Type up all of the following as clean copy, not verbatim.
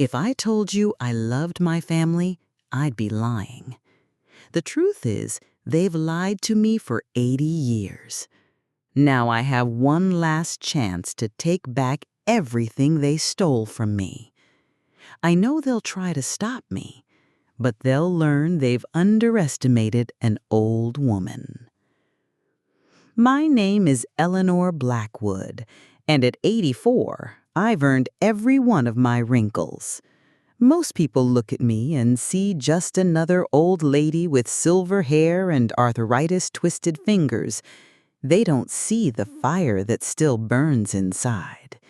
If I told you I loved my family, I'd be lying. The truth is, they've lied to me for 80 years. Now I have one last chance to take back everything they stole from me. I know they'll try to stop me, but they'll learn they've underestimated an old woman. My name is Eleanor Blackwood, and at 84, I've earned every one of my wrinkles. Most people look at me and see just another old lady with silver hair and arthritis-twisted fingers. They don't see the fire that still burns inside.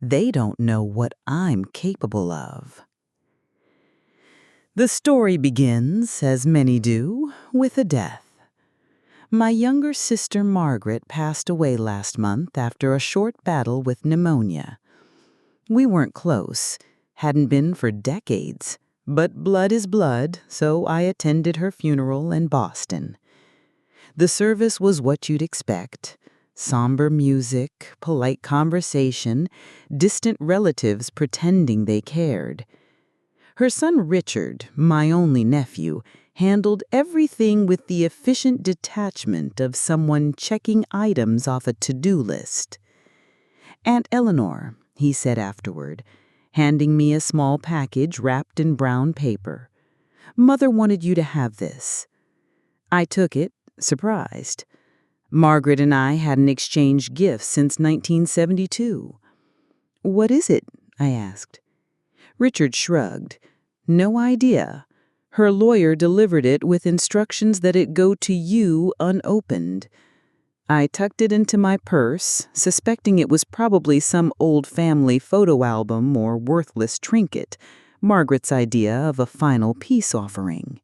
They don't know what I'm capable of. The story begins, as many do, with a death. My younger sister Margaret passed away last month after a short battle with pneumonia. We weren't close, hadn't been for decades, but blood is blood, so I attended her funeral in Boston. The service was what you'd expect: somber music, polite conversation, distant relatives pretending they cared. Her son Richard, my only nephew, handled everything with the efficient detachment of someone checking items off a to-do list. "Aunt Eleanor," he said afterward, handing me a small package wrapped in brown paper. "Mother wanted you to have this." I took it, surprised. Margaret and I hadn't exchanged gifts since 1972. "What is it?" I asked. Richard shrugged. "No idea. Her lawyer delivered it with instructions that it go to you unopened." I tucked it into my purse, suspecting it was probably some old family photo album or worthless trinket, Margaret's idea of a final peace offering.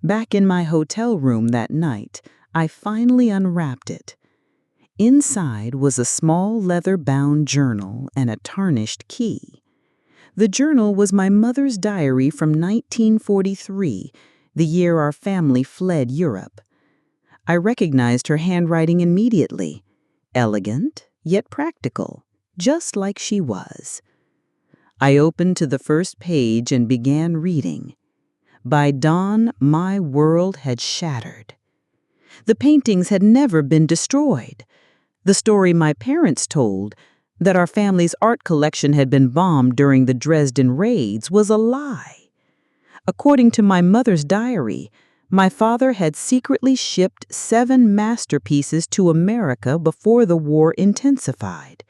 Back in my hotel room that night, I finally unwrapped it. Inside was a small leather-bound journal and a tarnished key. The journal was my mother's diary from 1943, the year our family fled Europe. I recognized her handwriting immediately. Elegant, yet practical, just like she was. I opened to the first page and began reading. By dawn, my world had shattered. The paintings had never been destroyed. The story my parents told, that our family's art collection had been bombed during the Dresden raids, was a lie. According to my mother's diary, my father had secretly shipped 7 masterpieces to America before the war intensified.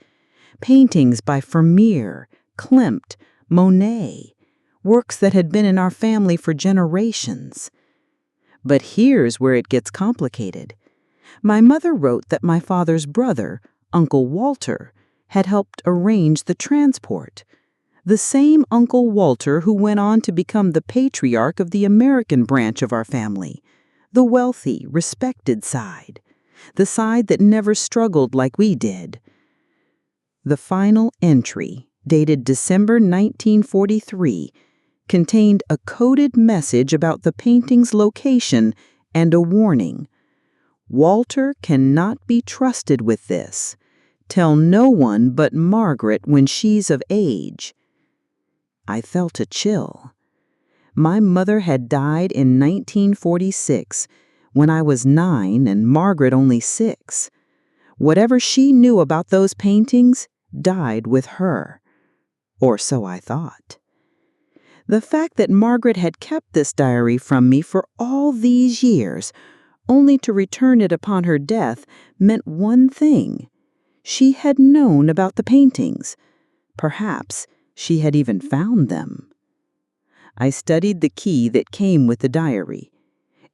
Paintings by Vermeer, Klimt, Monet, works that had been in our family for generations. But here's where it gets complicated. My mother wrote that my father's brother, Uncle Walter, had helped arrange the transport. The same Uncle Walter who went on to become the patriarch of the American branch of our family, the wealthy, respected side, the side that never struggled like we did. The final entry, dated December 1943, contained a coded message about the painting's location and a warning. "Walter cannot be trusted with this. Tell no one but Margaret when she's of age." I felt a chill. My mother had died in 1946, when I was 9 and Margaret only 6. Whatever she knew about those paintings died with her. Or so I thought. The fact that Margaret had kept this diary from me for all these years, only to return it upon her death, meant one thing. She had known about the paintings. Perhaps she had even found them. I studied the key that came with the diary.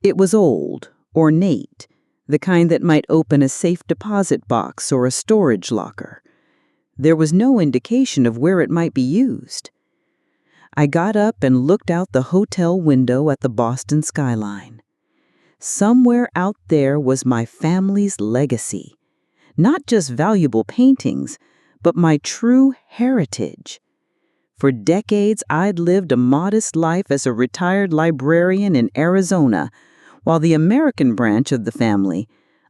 It was old, ornate, the kind that might open a safe deposit box or a storage locker. There was no indication of where it might be used. I got up and looked out the hotel window at the Boston skyline. Somewhere out there was my family's legacy. Not just valuable paintings, but my true heritage. For decades, I'd lived a modest life as a retired librarian in Arizona, while the American branch of the family,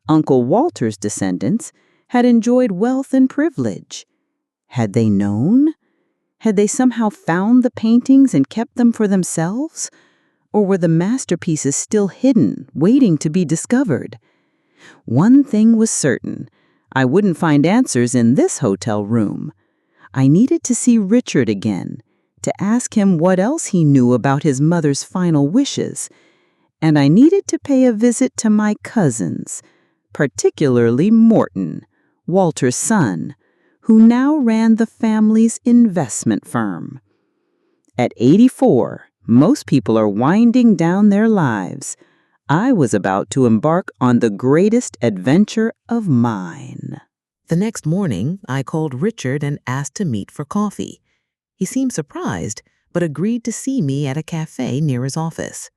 Uncle Walter's descendants, had enjoyed wealth and privilege. Had they known? Had they somehow found the paintings and kept them for themselves? Or were the masterpieces still hidden, waiting to be discovered? One thing was certain. I wouldn't find answers in this hotel room. I needed to see Richard again, to ask him what else he knew about his mother's final wishes. And I needed to pay a visit to my cousins, particularly Morton, Walter's son, who now ran the family's investment firm. At 84, most people are winding down their lives. I was about to embark on the greatest adventure of mine. The next morning, I called Richard and asked to meet for coffee. He seemed surprised, but agreed to see me at a cafe near his office.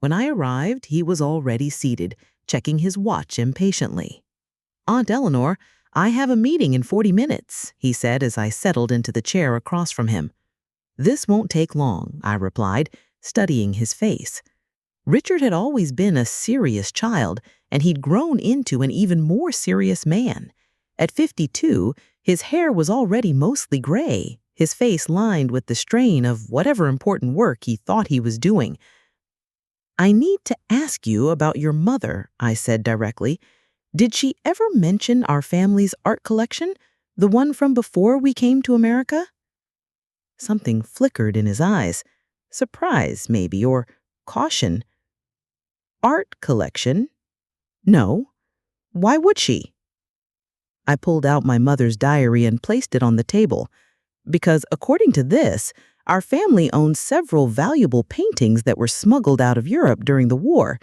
When I arrived, he was already seated, checking his watch impatiently. "Aunt Eleanor, I have a meeting in 40 minutes, he said as I settled into the chair across from him. "This won't take long," I replied, studying his face. Richard had always been a serious child, and he'd grown into an even more serious man. At 52, his hair was already mostly gray, his face lined with the strain of whatever important work he thought he was doing. "I need to ask you about your mother," I said directly. "Did she ever mention our family's art collection, the one from before we came to America?" Something flickered in his eyes. Surprise, maybe, or caution. "Art collection? No. Why would she?" I pulled out my mother's diary and placed it on the table. Because according to this, our family owns several valuable paintings that were smuggled out of Europe during the war,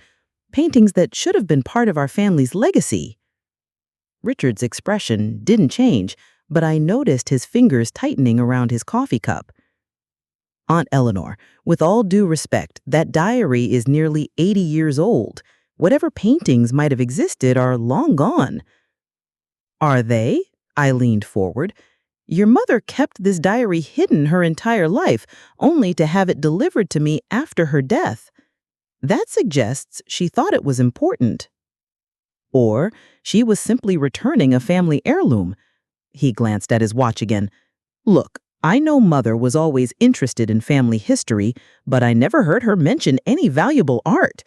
paintings that should have been part of our family's legacy. Richard's expression didn't change, but I noticed his fingers tightening around his coffee cup. "Aunt Eleanor, with all due respect, that diary is nearly 80 years old. Whatever paintings might have existed are long gone." "Are they?" I leaned forward. "Your mother kept this diary hidden her entire life, only to have it delivered to me after her death. That suggests she thought it was important. Or she was simply returning a family heirloom." He glanced at his watch again. "Look, I know Mother was always interested in family history, but I never heard her mention any valuable art."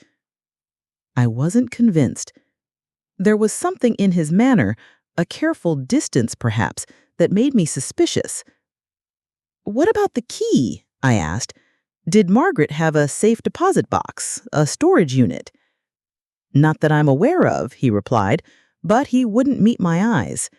I wasn't convinced. There was something in his manner, a careful distance perhaps, that made me suspicious. "What about the key?" I asked. "Did Margaret have a safe deposit box, a storage unit?" "Not that I'm aware of," he replied, but he wouldn't meet my eyes.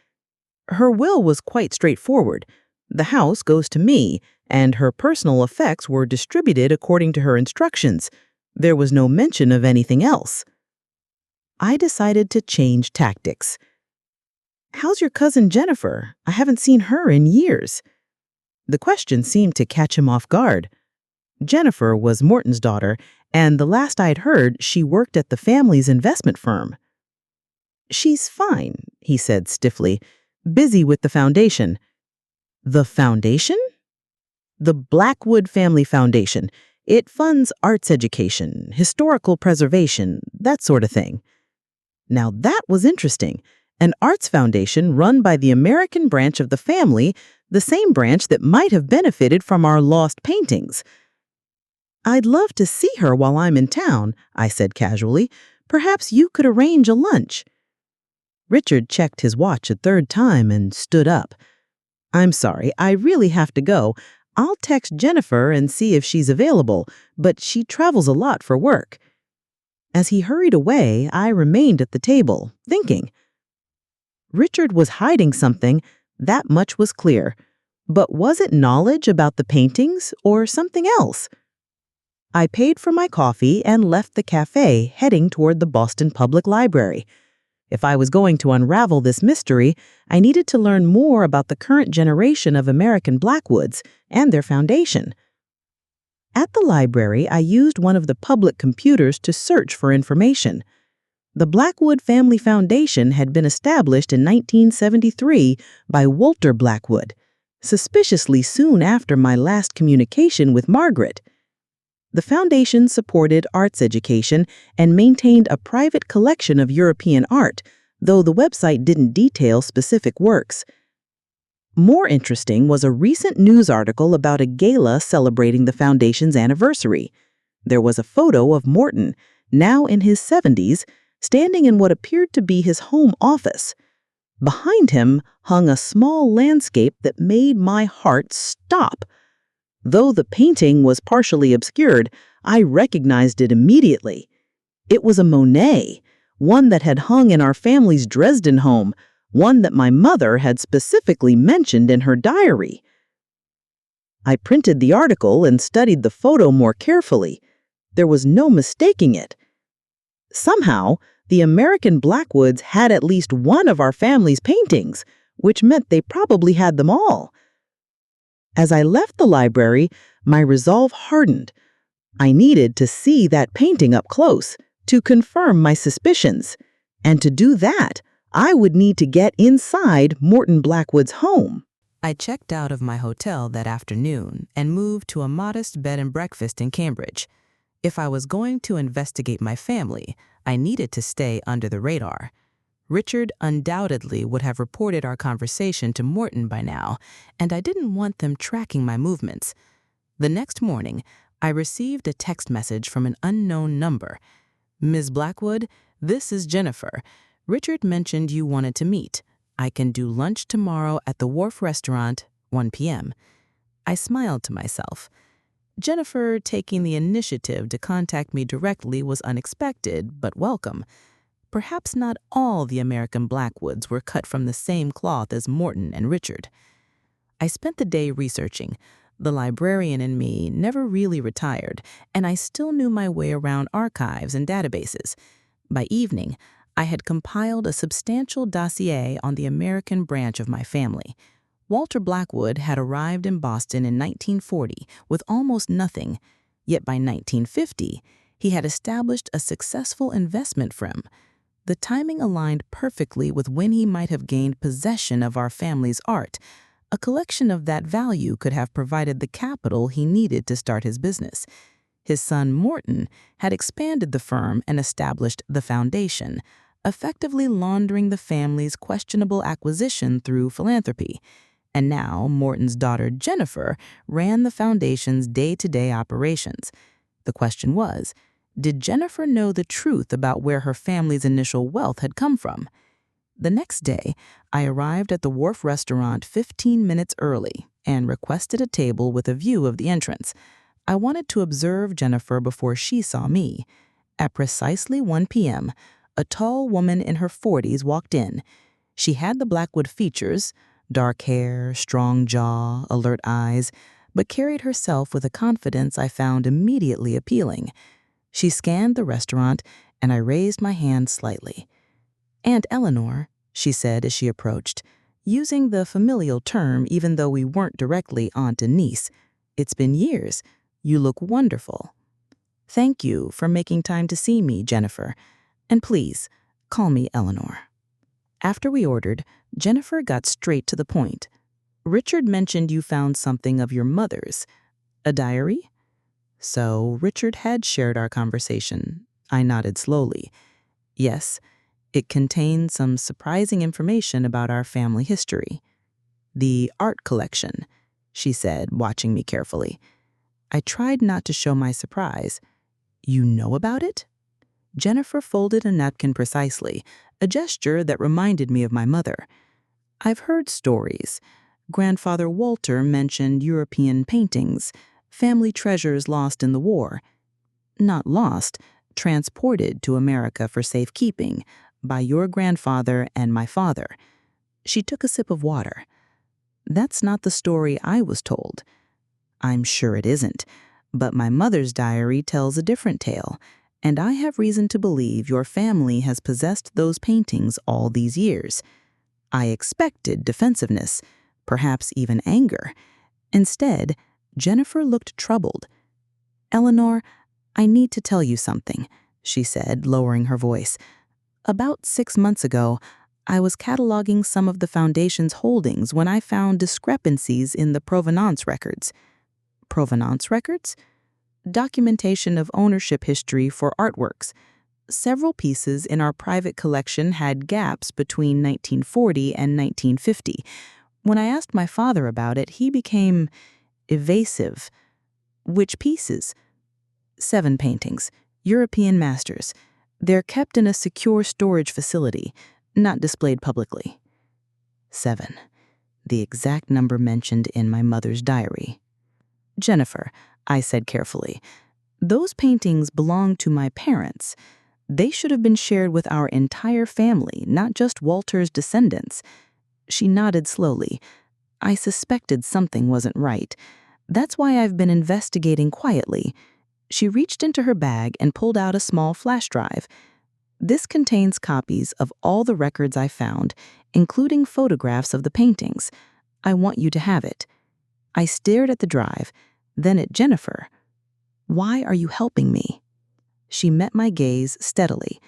"Her will was quite straightforward. The house goes to me, and her personal effects were distributed according to her instructions. There was no mention of anything else." I decided to change tactics. "How's your cousin Jennifer? I haven't seen her in years." The question seemed to catch him off guard. Jennifer was Morton's daughter, and the last I'd heard, she worked at the family's investment firm. "She's fine," he said stiffly, "busy with the foundation." "The foundation?" "The Blackwood Family Foundation. It funds arts education, historical preservation, that sort of thing." Now that was interesting. An arts foundation run by the American branch of the family, the same branch that might have benefited from our lost paintings. "I'd love to see her while I'm in town," I said casually. "Perhaps you could arrange a lunch." Richard checked his watch a third time and stood up. "I'm sorry, I really have to go. I'll text Jennifer and see if she's available, but she travels a lot for work." As he hurried away, I remained at the table, thinking. Richard was hiding something, that much was clear. But was it knowledge about the paintings or something else? I paid for my coffee and left the cafe, heading toward the Boston Public Library. If I was going to unravel this mystery, I needed to learn more about the current generation of American Blackwoods and their foundation. At the library, I used one of the public computers to search for information. The Blackwood Family Foundation had been established in 1973 by Walter Blackwood, suspiciously soon after my last communication with Margaret. The foundation supported arts education and maintained a private collection of European art, though the website didn't detail specific works. More interesting was a recent news article about a gala celebrating the Foundation's anniversary. There was a photo of Morton, now in his 70s, standing in what appeared to be his home office. Behind him hung a small landscape that made my heart stop. Though the painting was partially obscured, I recognized it immediately. It was a Monet, one that had hung in our family's Dresden home, one that my mother had specifically mentioned in her diary. I printed the article and studied the photo more carefully. There was no mistaking it. Somehow, the American Blackwoods had at least one of our family's paintings, which meant they probably had them all. As I left the library, my resolve hardened. I needed to see that painting up close, to confirm my suspicions. And to do that, I would need to get inside Morton Blackwood's home. I checked out of my hotel that afternoon and moved to a modest bed and breakfast in Cambridge. If I was going to investigate my family, I needed to stay under the radar. Richard undoubtedly would have reported our conversation to Morton by now, and I didn't want them tracking my movements. The next morning, I received a text message from an unknown number. "Ms. Blackwood, this is Jennifer. Richard mentioned you wanted to meet. I can do lunch tomorrow at the Wharf Restaurant, 1 p.m. I smiled to myself. Jennifer taking the initiative to contact me directly was unexpected, but welcome. Perhaps not all the American Blackwoods were cut from the same cloth as Morton and Richard. I spent the day researching. The librarian in me never really retired, and I still knew my way around archives and databases. By evening, I had compiled a substantial dossier on the American branch of my family. Walter Blackwood had arrived in Boston in 1940 with almost nothing, yet by 1950, he had established a successful investment firm. The timing aligned perfectly with when he might have gained possession of our family's art. A collection of that value could have provided the capital he needed to start his business. His son Morton had expanded the firm and established the Foundation, effectively laundering the family's questionable acquisition through philanthropy. And now Morton's daughter Jennifer ran the Foundation's day-to-day operations. The question was, did Jennifer know the truth about where her family's initial wealth had come from? The next day, I arrived at the Wharf Restaurant 15 minutes early and requested a table with a view of the entrance. I wanted to observe Jennifer before she saw me. At precisely 1 p.m., a tall woman in her 40s walked in. She had the Blackwood features, dark hair, strong jaw, alert eyes, but carried herself with a confidence I found immediately appealing. She scanned the restaurant, and I raised my hand slightly. "Aunt Eleanor," she said as she approached, using the familial term even though we weren't directly aunt and niece. "It's been years. You look wonderful." "Thank you for making time to see me, Jennifer. And please, call me Eleanor." After we ordered, Jennifer got straight to the point. "Richard mentioned you found something of your mother's. A diary?" So Richard had shared our conversation. I nodded slowly. "Yes, it contained some surprising information about our family history." "The art collection," she said, watching me carefully. I tried not to show my surprise. "You know about it?" Jennifer folded a napkin precisely, a gesture that reminded me of my mother. "I've heard stories. Grandfather Walter mentioned European paintings, family treasures lost in the war. Not lost, transported to America for safekeeping by your grandfather and my father." She took a sip of water. "That's not the story I was told." "I'm sure it isn't, but my mother's diary tells a different tale, and I have reason to believe your family has possessed those paintings all these years." I expected defensiveness, perhaps even anger. Instead, Jennifer looked troubled. "Eleanor, I need to tell you something," she said, lowering her voice. "About 6 months ago, I was cataloging some of the Foundation's holdings when I found discrepancies in the provenance records." "Provenance records?" "Documentation of ownership history for artworks. Several pieces in our private collection had gaps between 1940 and 1950. When I asked my father about it, he became evasive. Which pieces? 7 paintings, European masters. They're kept in a secure storage facility, not displayed publicly. 7. The exact number mentioned in my mother's diary. Jennifer, I said carefully, those paintings belong to my parents. They should have been shared with our entire family, not just Walter's descendants. She nodded slowly. I suspected something wasn't right. That's why I've been investigating quietly. She reached into her bag and pulled out a small flash drive. This contains copies of all the records I found, including photographs of the paintings. I want you to have it. I stared at the drive, then at Jennifer. Why are you helping me? She met my gaze steadily.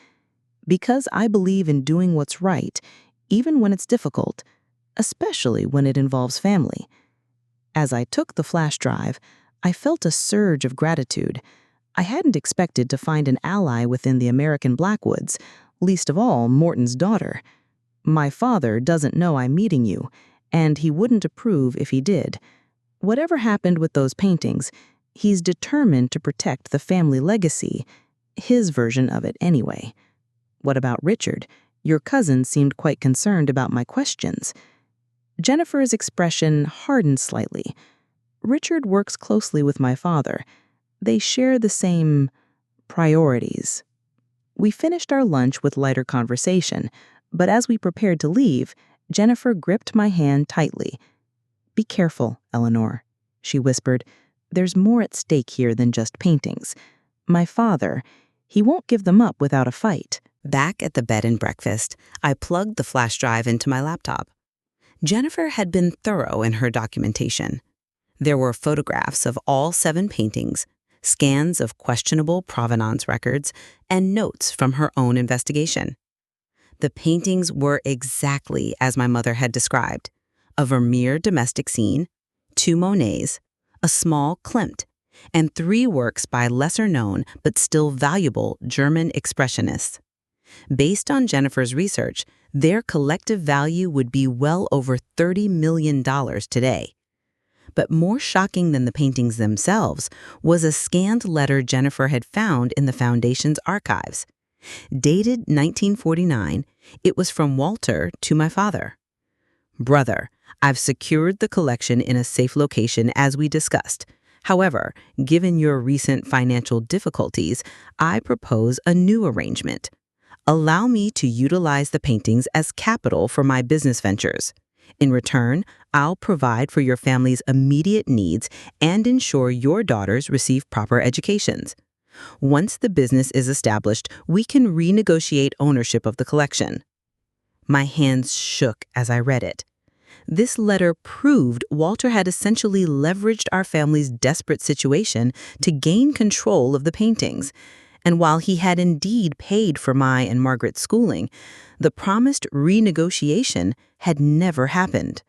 Because I believe in doing what's right, even when it's difficult, especially when it involves family. As I took the flash drive, I felt a surge of gratitude. I hadn't expected to find an ally within the American Blackwoods, least of all Morton's daughter. My father doesn't know I'm meeting you, and he wouldn't approve if he did. Whatever happened with those paintings, he's determined to protect the family legacy, his version of it anyway. What about Richard? Your cousin seemed quite concerned about my questions. Jennifer's expression hardened slightly. Richard works closely with my father. They share the same priorities. We finished our lunch with lighter conversation, but as we prepared to leave, Jennifer gripped my hand tightly. Be careful, Eleanor, she whispered. There's more at stake here than just paintings. My father, he won't give them up without a fight. Back at the bed and breakfast, I plugged the flash drive into my laptop. Jennifer had been thorough in her documentation. There were photographs of all 7 paintings, scans of questionable provenance records, and notes from her own investigation. The paintings were exactly as my mother had described: a Vermeer domestic scene, 2 Monets, a small Klimt, and 3 works by lesser-known but still valuable German expressionists. Based on Jennifer's research, their collective value would be well over $30 million today. But more shocking than the paintings themselves was a scanned letter Jennifer had found in the Foundation's archives. Dated 1949, it was from Walter to my father. Brother, I've secured the collection in a safe location as we discussed. However, given your recent financial difficulties, I propose a new arrangement. Allow me to utilize the paintings as capital for my business ventures. In return, I'll provide for your family's immediate needs and ensure your daughters receive proper educations. Once the business is established, we can renegotiate ownership of the collection. My hands shook as I read it. This letter proved Walter had essentially leveraged our family's desperate situation to gain control of the paintings. And while he had indeed paid for my and Margaret's schooling, the promised renegotiation had never happened.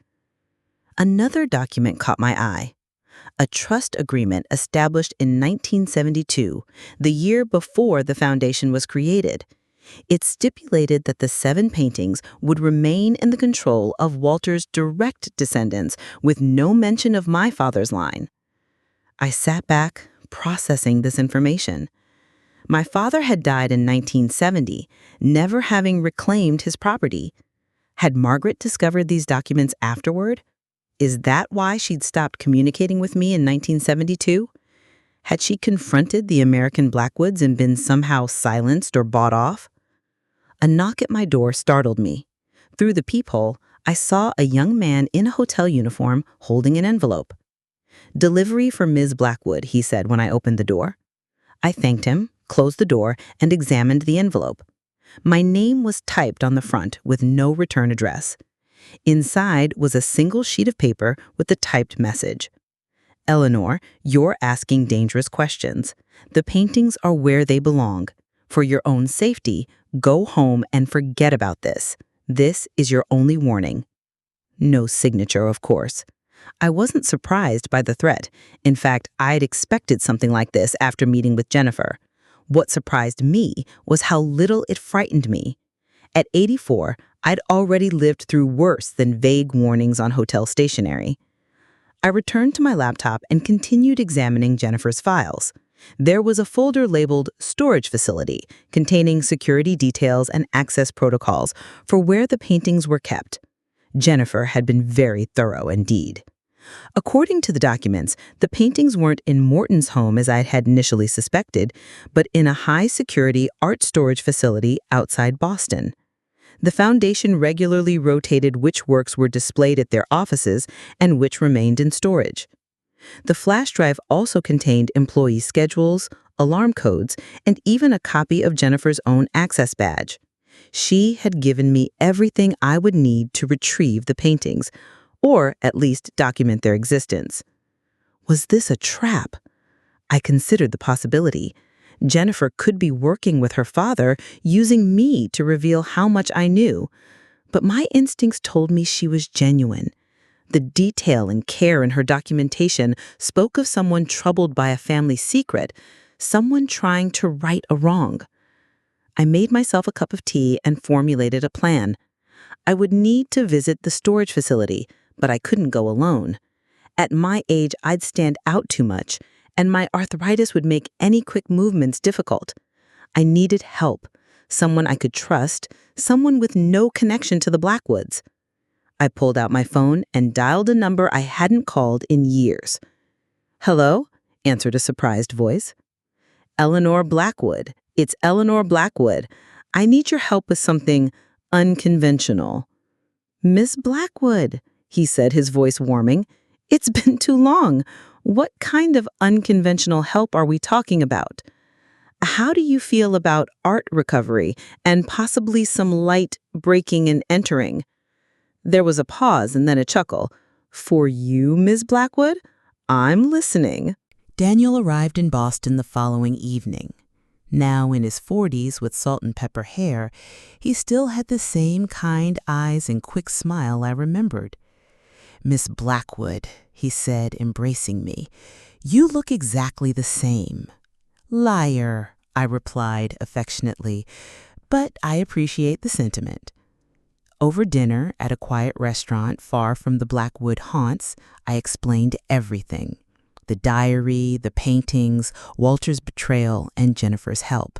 Another document caught my eye. A trust agreement established in 1972, the year before the foundation was created. It stipulated that the 7 paintings would remain in the control of Walter's direct descendants, with no mention of my father's line. I sat back, processing this information. My father had died in 1970, never having reclaimed his property. Had Margaret discovered these documents afterward? Is that why she'd stopped communicating with me in 1972? Had she confronted the American Blackwoods and been somehow silenced or bought off? A knock at my door startled me. Through the peephole, I saw a young man in a hotel uniform holding an envelope. "Delivery for Ms. Blackwood," he said when I opened the door. I thanked him, closed the door, and examined the envelope. My name was typed on the front with no return address. Inside was a single sheet of paper with the typed message. "Eleanor, you're asking dangerous questions. The paintings are where they belong. For your own safety, go home and forget about this. This is your only warning." No signature, of course. I wasn't surprised by the threat. In fact, I'd expected something like this after meeting with Jennifer. What surprised me was how little it frightened me. At 84, I'd already lived through worse than vague warnings on hotel stationery. I returned to my laptop and continued examining Jennifer's files. There was a folder labeled Storage Facility, containing security details and access protocols for where the paintings were kept. Jennifer had been very thorough indeed. According to the documents, the paintings weren't in Morton's home as I had initially suspected, but in a high-security art storage facility outside Boston. The foundation regularly rotated which works were displayed at their offices and which remained in storage. The flash drive also contained employee schedules, alarm codes, and even a copy of Jennifer's own access badge. She had given me everything I would need to retrieve the paintings, or at least document their existence. Was this a trap? I considered the possibility. Jennifer could be working with her father, using me to reveal how much I knew. But my instincts told me she was genuine. The detail and care in her documentation spoke of someone troubled by a family secret, someone trying to right a wrong. I made myself a cup of tea and formulated a plan. I would need to visit the storage facility, but I couldn't go alone. At my age, I'd stand out too much, and my arthritis would make any quick movements difficult. I needed help, someone I could trust, someone with no connection to the Blackwoods. I pulled out my phone and dialed a number I hadn't called in years. "Hello?" answered a surprised voice. "Eleanor Blackwood. It's Eleanor Blackwood. I need your help with something unconventional." "Miss Blackwood," he said, his voice warming. "It's been too long. What kind of unconventional help are we talking about? How do you feel about art recovery and possibly some light breaking and entering?" There was a pause and then a chuckle. "For you, Ms. Blackwood? I'm listening." Daniel arrived in Boston the following evening. Now in his 40s with salt and pepper hair, he still had the same kind eyes and quick smile I remembered. "Miss Blackwood," he said, embracing me, "you look exactly the same." "Liar," I replied affectionately, "but I appreciate the sentiment." Over dinner at a quiet restaurant far from the Blackwood haunts, I explained everything. The diary, the paintings, Walter's betrayal, and Jennifer's help.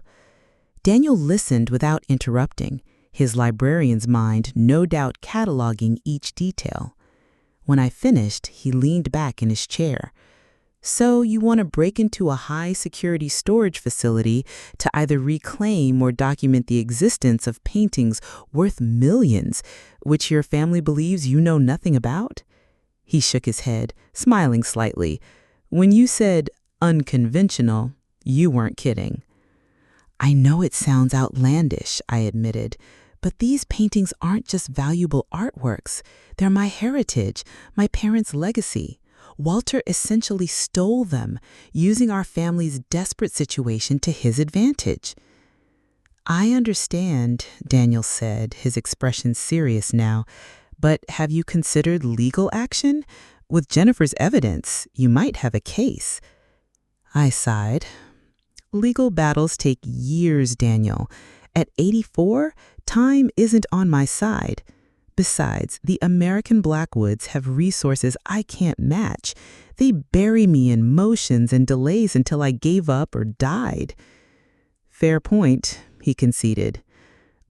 Daniel listened without interrupting, his librarian's mind no doubt cataloging each detail. When I finished, he leaned back in his chair. "So you want to break into a high-security storage facility to either reclaim or document the existence of paintings worth millions, which your family believes you know nothing about?" He shook his head, smiling slightly. "When you said unconventional, you weren't kidding." "I know it sounds outlandish," I admitted, "but these paintings aren't just valuable artworks. They're my heritage, my parents' legacy. Walter essentially stole them, using our family's desperate situation to his advantage." "I understand," Daniel said, his expression serious now, "but have you considered legal action? With Jennifer's evidence, you might have a case." I sighed. "Legal battles take years, Daniel. At 84, time isn't on my side. Besides, the American Blackwoods have resources I can't match. They bury me in motions and delays until I gave up or died." "Fair point," he conceded.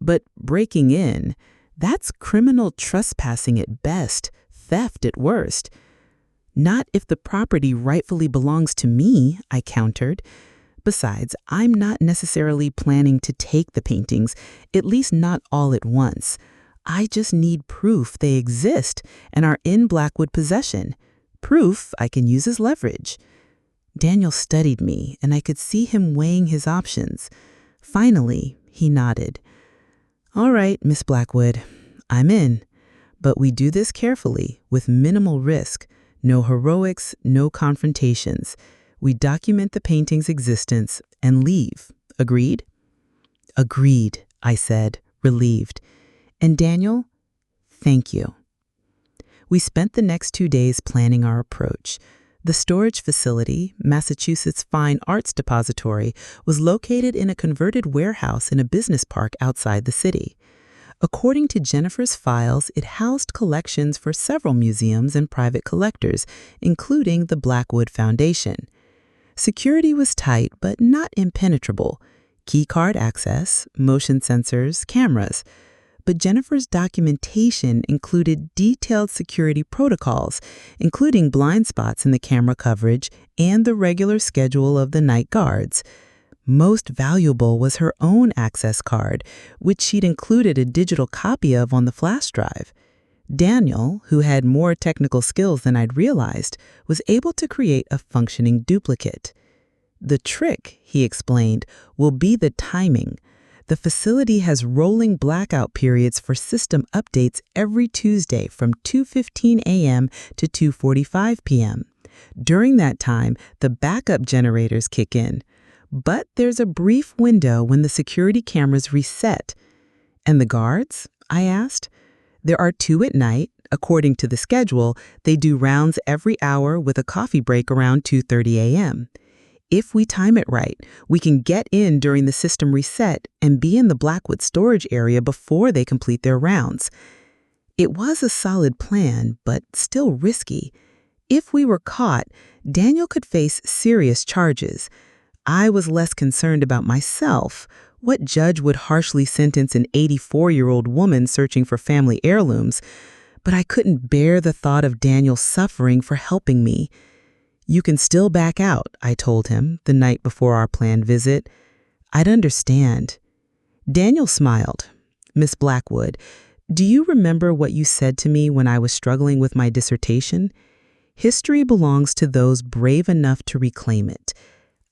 "But breaking in, that's criminal trespassing at best, theft at worst." "Not if the property rightfully belongs to me," I countered. "Besides, I'm not necessarily planning to take the paintings, at least not all at once. I just need proof they exist and are in Blackwood possession. Proof I can use as leverage." Daniel studied me, and I could see him weighing his options. Finally, he nodded. "All right, Miss Blackwood, I'm in. But we do this carefully, with minimal risk. No heroics, no confrontations. We document the painting's existence and leave. Agreed?" "Agreed," I said, relieved. "And Daniel, thank you." We spent the next 2 days planning our approach. The storage facility, Massachusetts Fine Arts Depository, was located in a converted warehouse in a business park outside the city. According to Jennifer's files, it housed collections for several museums and private collectors, including the Blackwood Foundation. Security was tight but not impenetrable. Keycard access, motion sensors, cameras. But Jennifer's documentation included detailed security protocols, including blind spots in the camera coverage and the regular schedule of the night guards. Most valuable was her own access card, which she'd included a digital copy of on the flash drive. Daniel, who had more technical skills than I'd realized, was able to create a functioning duplicate. The trick, he explained, will be the timing. The facility has rolling blackout periods for system updates every Tuesday from 2:15 a.m. to 2:45 p.m. During that time, the backup generators kick in. But there's a brief window when the security cameras reset. And the guards? I asked. There are 2 at night. According to the schedule, they do rounds every hour with a coffee break around 2:30 a.m. If we time it right, we can get in during the system reset and be in the Blackwood storage area before they complete their rounds. It was a solid plan, but still risky. If we were caught, Daniel could face serious charges. I was less concerned about myself. What judge would harshly sentence an 84-year-old woman searching for family heirlooms? But I couldn't bear the thought of Daniel suffering for helping me. You can still back out, I told him the night before our planned visit. I'd understand. Daniel smiled. Miss Blackwood, do you remember what you said to me when I was struggling with my dissertation? History belongs to those brave enough to reclaim it.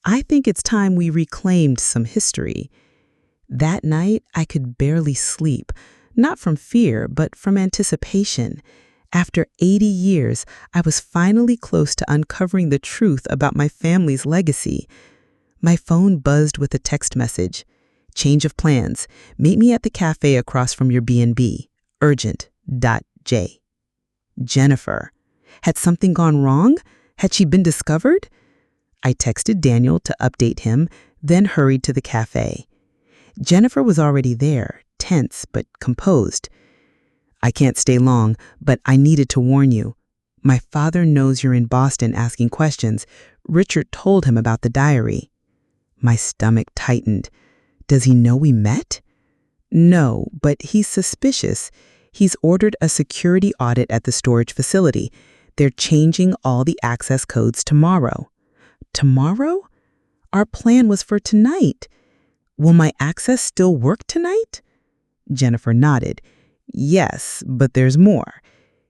I think it's time we reclaimed some history. That night, I could barely sleep, not from fear, but from anticipation. After 80 years, I was finally close to uncovering the truth about my family's legacy. My phone buzzed with a text message. Change of plans. Meet me at the cafe across from your B&B. Urgent. J. Jennifer. Had something gone wrong? Had she been discovered? I texted Daniel to update him, then hurried to the cafe. Jennifer was already there, tense but composed. I can't stay long, but I needed to warn you. My father knows you're in Boston asking questions. Richard told him about the diary. My stomach tightened. Does he know we met? No, but he's suspicious. He's ordered a security audit at the storage facility. They're changing all the access codes tomorrow. Tomorrow? Our plan was for tonight. Will my access still work tonight? Jennifer nodded. Yes, but there's more.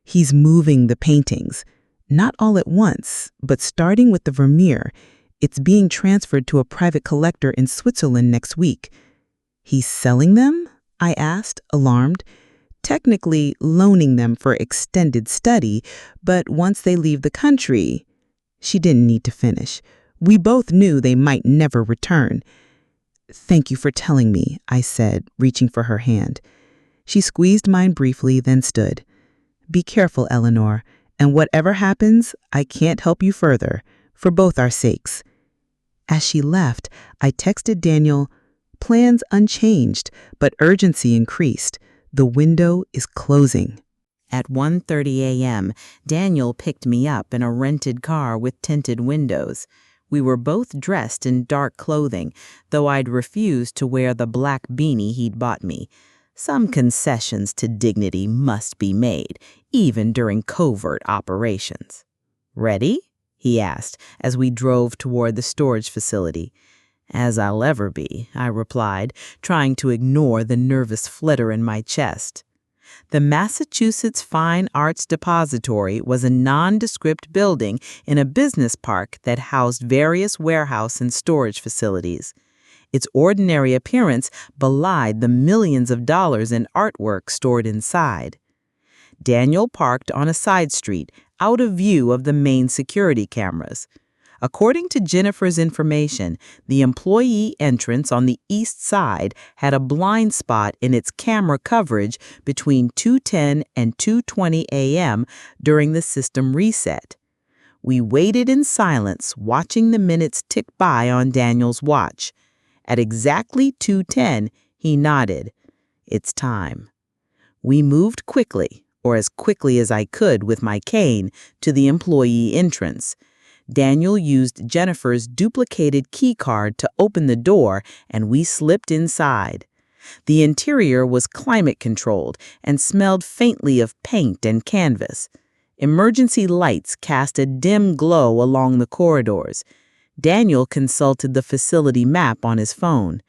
He's moving the paintings. Not all at once, but starting with the Vermeer. It's being transferred to a private collector in Switzerland next week. He's selling them? I asked, alarmed. Technically loaning them for extended study, but once they leave the country... She didn't need to finish. We both knew they might never return. Thank you for telling me, I said, reaching for her hand. She squeezed mine briefly, then stood. Be careful, Eleanor, and whatever happens, I can't help you further, for both our sakes. As she left, I texted Daniel, plans unchanged, but urgency increased. The window is closing. At 1:30 a.m., Daniel picked me up in a rented car with tinted windows. We were both dressed in dark clothing, though I'd refused to wear the black beanie he'd bought me. Some concessions to dignity must be made, even during covert operations. Ready? He asked as we drove toward the storage facility. As I'll ever be, I replied, trying to ignore the nervous flutter in my chest. The Massachusetts Fine Arts Depository was a nondescript building in a business park that housed various warehouse and storage facilities. Its ordinary appearance belied the millions of dollars in artwork stored inside. Daniel parked on a side street, out of view of the main security cameras. According to Jennifer's information, the employee entrance on the east side had a blind spot in its camera coverage between 2:10 and 2:20 a.m. during the system reset. We waited in silence, watching the minutes tick by on Daniel's watch. At exactly 2:10, he nodded. It's time. We moved quickly, or as quickly as I could with my cane, to the employee entrance. Daniel used Jennifer's duplicated key card to open the door, and we slipped inside. The interior was climate-controlled and smelled faintly of paint and canvas. Emergency lights cast a dim glow along the corridors. Daniel consulted the facility map on his phone.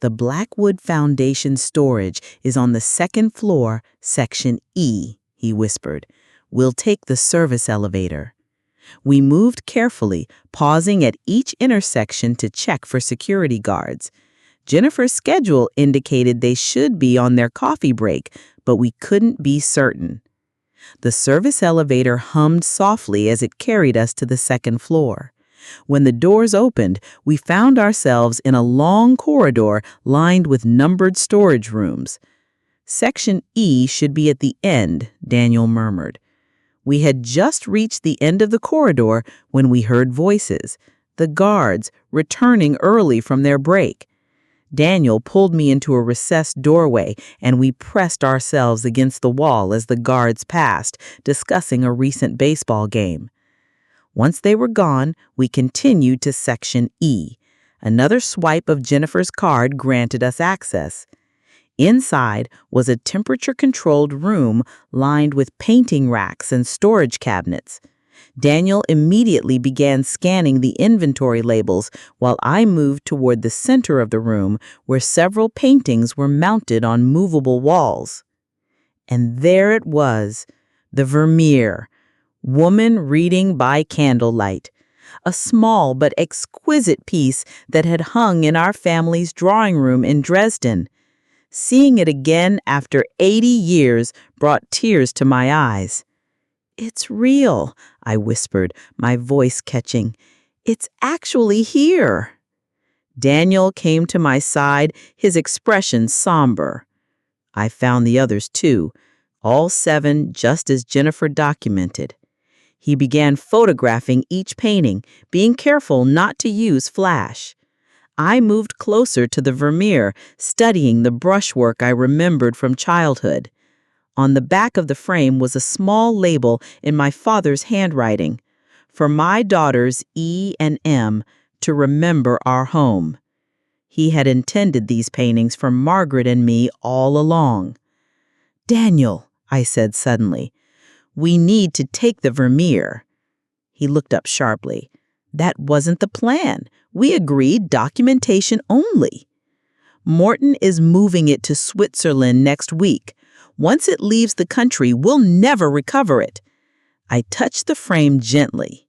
"The Blackwood Foundation storage is on the second floor, section E," he whispered. "We'll take the service elevator." We moved carefully, pausing at each intersection to check for security guards. Jennifer's schedule indicated they should be on their coffee break, but we couldn't be certain. The service elevator hummed softly as it carried us to the second floor. When the doors opened, we found ourselves in a long corridor lined with numbered storage rooms. "Section E should be at the end," Daniel murmured. We had just reached the end of the corridor when we heard voices, the guards returning early from their break. Daniel pulled me into a recessed doorway, and we pressed ourselves against the wall as the guards passed, discussing a recent baseball game. Once they were gone, we continued to Section E. Another swipe of Jennifer's card granted us access. Inside was a temperature-controlled room lined with painting racks and storage cabinets. Daniel immediately began scanning the inventory labels while I moved toward the center of the room where several paintings were mounted on movable walls. And there it was, the Vermeer, Woman Reading by Candlelight, a small but exquisite piece that had hung in our family's drawing room in Dresden. Seeing it again after 80 years brought tears to my eyes. "It's real," I whispered, my voice catching. "It's actually here." Daniel came to my side, his expression somber. I found the others too, all 7 just as Jennifer documented. He began photographing each painting, being careful not to use flash. I moved closer to the Vermeer, studying the brushwork I remembered from childhood. On the back of the frame was a small label in my father's handwriting, "For my daughters E and M, to remember our home." He had intended these paintings for Margaret and me all along. "Daniel," I said suddenly, "we need to take the Vermeer." He looked up sharply. "That wasn't the plan. We agreed documentation only." "Morton is moving it to Switzerland next week. Once it leaves the country, we'll never recover it." I touched the frame gently.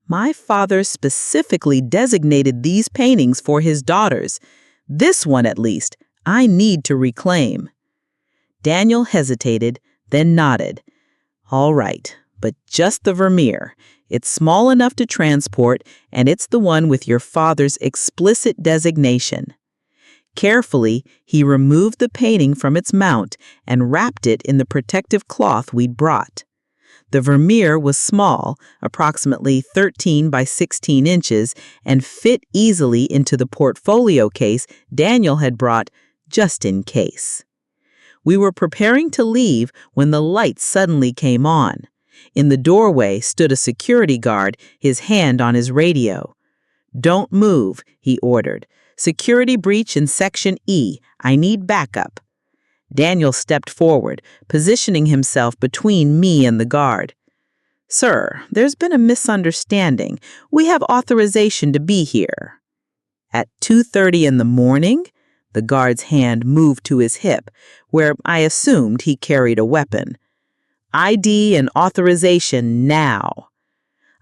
My father specifically designated these paintings for his daughters. This one, at least, I need to reclaim. Daniel hesitated, then nodded. "All right, but just the Vermeer. It's small enough to transport, and it's the one with your father's explicit designation." Carefully, he removed the painting from its mount and wrapped it in the protective cloth we'd brought. The Vermeer was small, approximately 13 by 16 inches, and fit easily into the portfolio case Daniel had brought just in case. We were preparing to leave when the lights suddenly came on. In the doorway stood a security guard, his hand on his radio. "Don't move," he ordered. "Security breach in Section E. I need backup." Daniel stepped forward, positioning himself between me and the guard. "Sir, there's been a misunderstanding. We have authorization to be here." At 2:30 in the morning, the guard's hand moved to his hip, where I assumed he carried a weapon. "ID and authorization now."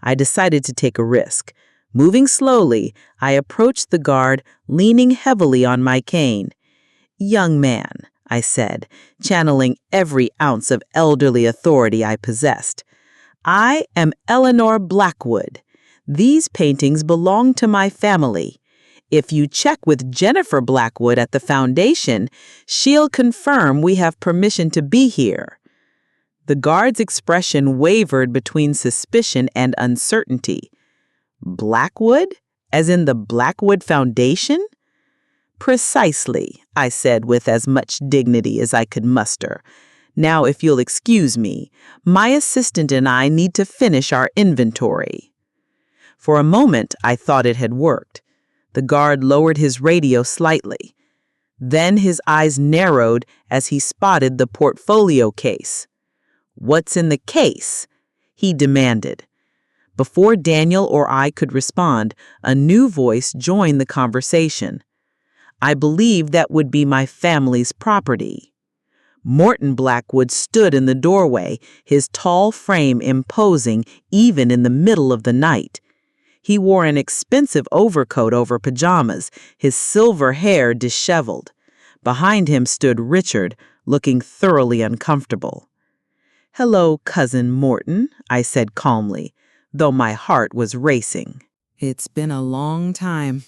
I decided to take a risk. Moving slowly, I approached the guard, leaning heavily on my cane. "Young man," I said, channeling every ounce of elderly authority I possessed, "I am Eleanor Blackwood. These paintings belong to my family. If you check with Jennifer Blackwood at the foundation, she'll confirm we have permission to be here." The guard's expression wavered between suspicion and uncertainty. "Blackwood? As in the Blackwood Foundation?" "Precisely," I said with as much dignity as I could muster. Now, if you'll excuse me, my assistant and I need to finish our inventory." For a moment, I thought it had worked. The guard lowered his radio slightly. Then his eyes narrowed as he spotted the portfolio case. "What's in the case?" he demanded. Before Daniel or I could respond, a new voice joined the conversation. "I believe that would be my family's property." Morton Blackwood stood in the doorway, his tall frame imposing even in the middle of the night. He wore an expensive overcoat over pajamas, his silver hair disheveled. Behind him stood Richard, looking thoroughly uncomfortable. "Hello, Cousin Morton," I said calmly, though my heart was racing. It's been a long time.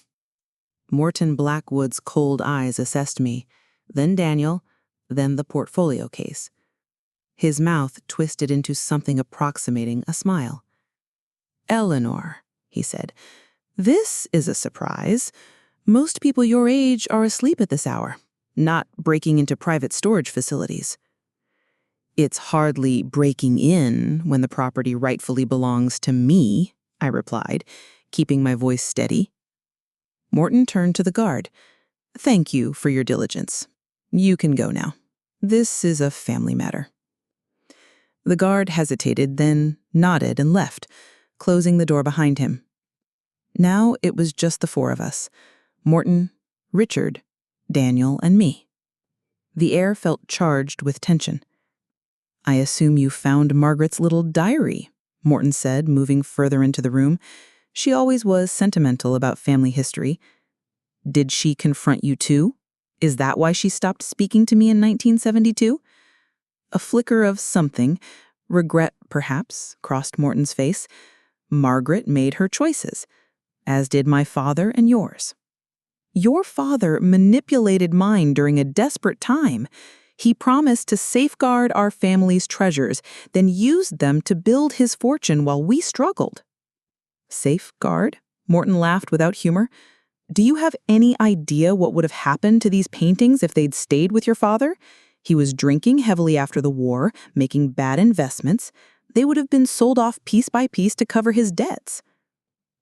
Morton Blackwood's cold eyes assessed me, then Daniel, then the portfolio case. His mouth twisted into something approximating a smile. "Eleanor," he said, "this is a surprise. Most people your age are asleep at this hour, not breaking into private storage facilities." "It's hardly breaking in when the property rightfully belongs to me," I replied, keeping my voice steady. Morton turned to the guard. "Thank you for your diligence. You can go now. This is a family matter." The guard hesitated, then nodded and left, closing the door behind him. Now it was just the four of us: Morton, Richard, Daniel, and me. The air felt charged with tension. "I assume you found Margaret's little diary," Morton said, moving further into the room. She always was sentimental about family history. "Did she confront you too? Is that why she stopped speaking to me in 1972? A flicker of something, regret perhaps, crossed Morton's face. "Margaret made her choices, as did my father and yours. Your father manipulated mine during a desperate time. He promised to safeguard our family's treasures, then used them to build his fortune while we struggled." "Safeguard?" Morton laughed without humor. "Do you have any idea what would have happened to these paintings if they'd stayed with your father? He was drinking heavily after the war, making bad investments. They would have been sold off piece by piece to cover his debts.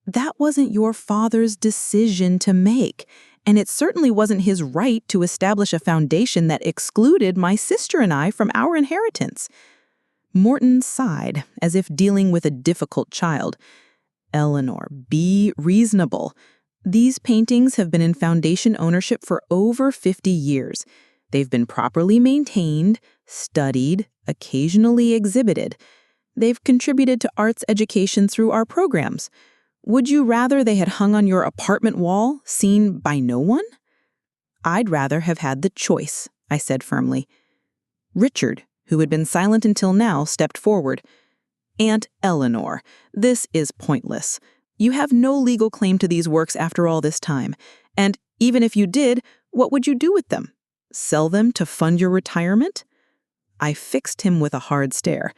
That wasn't your father's decision to make, and it certainly wasn't his right to establish a foundation that excluded my sister and I from our inheritance." Morton sighed, as if dealing with a difficult child. "Eleanor, be reasonable. These paintings have been in foundation ownership for over 50 years. They've been properly maintained, studied, occasionally exhibited. They've contributed to arts education through our programs. Would you rather they had hung on your apartment wall, seen by no one?" "I'd rather have had the choice," I said firmly. Richard, who had been silent until now, stepped forward. "Aunt Eleanor, this is pointless. You have no legal claim to these works after all this time. And even if you did, what would you do with them? Sell them to fund your retirement?" I fixed him with a hard stare.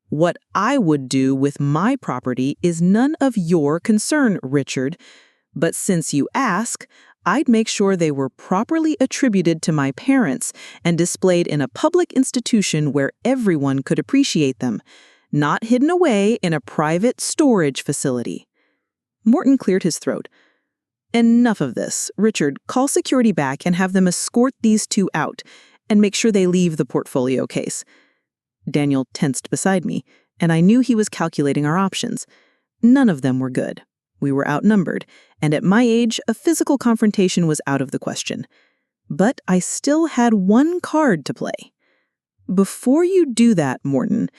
"What I would do with my property is none of your concern, Richard. But since you ask, I'd make sure they were properly attributed to my parents and displayed in a public institution where everyone could appreciate them, not hidden away in a private storage facility." Morton cleared his throat. "Enough of this. Richard, call security back and have them escort these two out, and make sure they leave the portfolio case." Daniel tensed beside me, and I knew he was calculating our options. None of them were good. We were outnumbered, and at my age, a physical confrontation was out of the question. But I still had one card to play. "Before you do that, Morton,